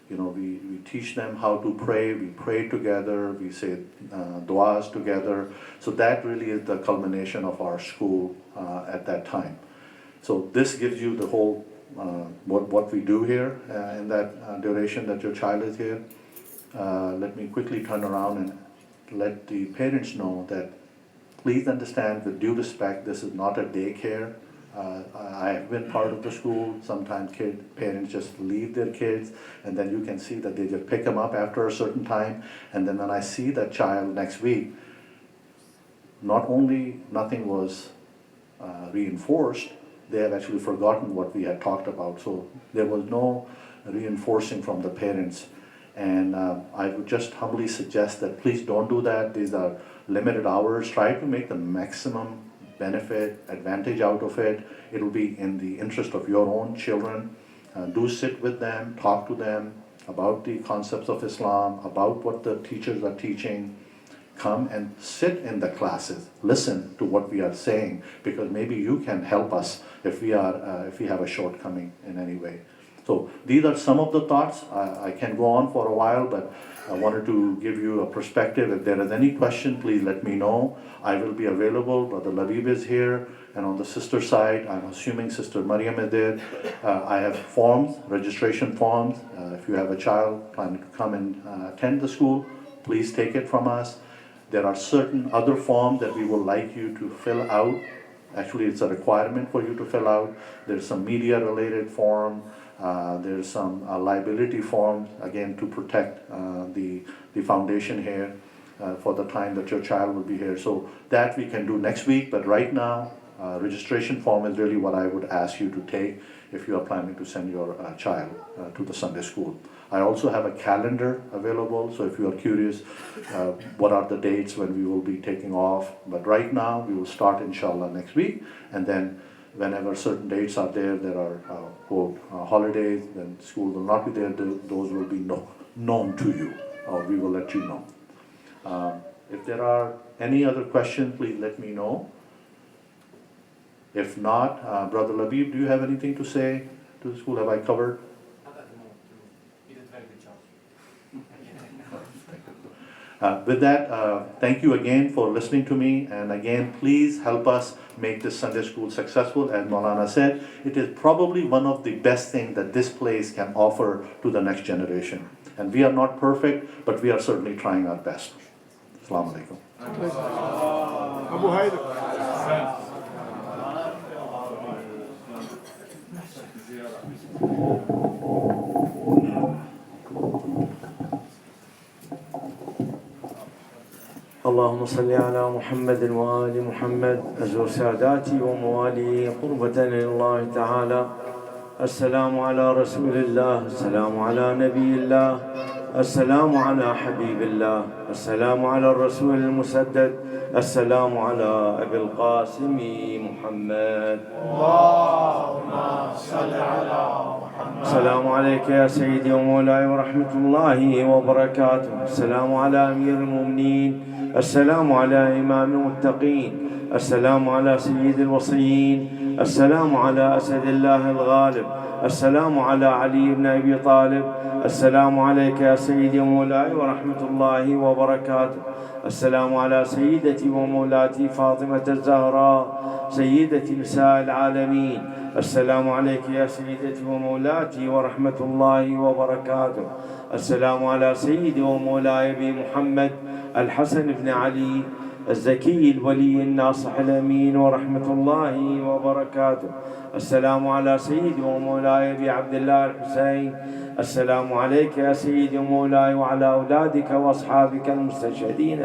we teach them how to pray, we pray together, we say du'as together. So that really is the culmination of our school at that time. So this gives you the whole, what we do here in that duration that your child is here. Let me quickly turn around and let the parents know that please understand, with due respect, this is not a daycare. I have been part of the school. Sometimes parents just leave their kids, and then you can see that they just pick them up after a certain time. And then when I see that child next week, not only nothing was reinforced, they have actually forgotten what we had talked about. So there was no reinforcing from the parents. And I would just humbly suggest that please don't do that. These are limited hours. Try to make the maximum benefit, advantage out of it. It will be in the interest of your own children. Do sit with them, talk to them about the concepts of Islam, about what the teachers are teaching. Come and sit in the classes, listen to what we are saying, because maybe you can help us if we have a shortcoming in any way. So these are some of the thoughts. I can go on for a while, but I wanted to give you a perspective. If there is any question, please let me know. I will be available. Brother Labib is here, and on the sister side, I'm assuming Sister Mariam is there. I have forms, registration forms. If you have a child planning to come and attend the school, please take it from us. There are certain other forms that we would like you to fill out. Actually, it's a requirement for you to fill out. There's some media-related form. There's some liability forms, again, to protect the foundation here for the time that your child will be here. So that we can do next week, but right now, registration form is really what I would ask you to take if you are planning to send your child to the Sunday school. I also have a calendar available, so if you are curious what are the dates when we will be taking off. But right now, we will start inshallah next week, and then whenever certain dates are there, there are quote holidays, then school will not be there, those will be known to you, or we will let you know. If there are any other questions, please let me know. If not, Brother Labib, do you have anything to say to the school? Have I covered? You did a very good job. With that, thank you again for listening to me, and again, please help us make this Sunday school successful. As Maulana said, it is probably one of the best things that this place can offer to the next generation. And we are not perfect, but we are certainly trying our best. Assalamu alaikum. Abu Haider. اللهم صل على محمد وآل محمد. أزور ساداتي وموالي قربة إلى الله تعالى. السلام على رسول الله، السلام على نبي الله، السلام على حبيب الله، السلام على الرسول المسدد، السلام على أبي القاسم محمد. اللهم صل على محمد. السلام عليك يا سيدي ومولاي ورحمة الله وبركاته. السلام على أمير المؤمنين، السلام على إمام المتقين، السلام على سيد الوصيين، السلام على أسد الله الغالب، السلام على علي بن أبي طالب. السلام عليك يا سيدي ومولاي ورحمة الله وبركاته. السلام على سيدتي ومولاتي فاطمة الزهراء سيدة نساء العالمين. السلام عليك يا سيدتي ومولاتي ورحمة الله وبركاته. السلام على سيدي ومولاي أبي محمد الحسن بن علي الزكي الولي الناصح الأمين ورحمة الله وبركاته. السلام على سيدي ومولاي أبي عبد الله الحسين. السلام عليك يا سيدي ومولاي وعلى أولادك وأصحابك المستشهدين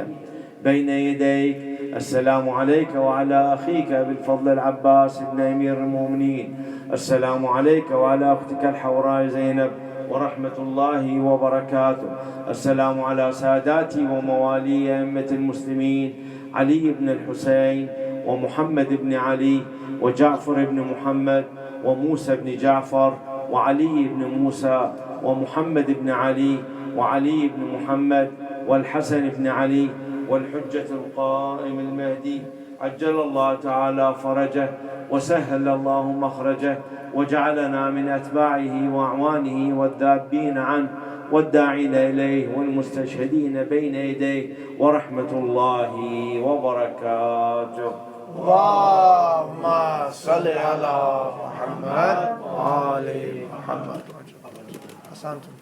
بين يديك. السلام عليك وعلى أخيك بالفضل العباس بن أمير المؤمنين. السلام عليك وعلى أختك الحوراء زينب ورحمة الله وبركاته. السلام على ساداتي وموالي أئمة المسلمين علي بن الحسين ومحمد بن علي وجعفر بن محمد وموسى بن جعفر وعلي بن موسى ومحمد بن علي وعلي بن محمد والحسن بن علي والحجة القائم المهدي عجل الله تعالى فرجه وسهل الله مخرجه وجعلنا من أتباعه وأعوانه والذابين عنه والداعين إليه والمستشهدين بين يديه ورحمة الله وبركاته. اللهم صل على محمد وآل محمد. أحسنتم.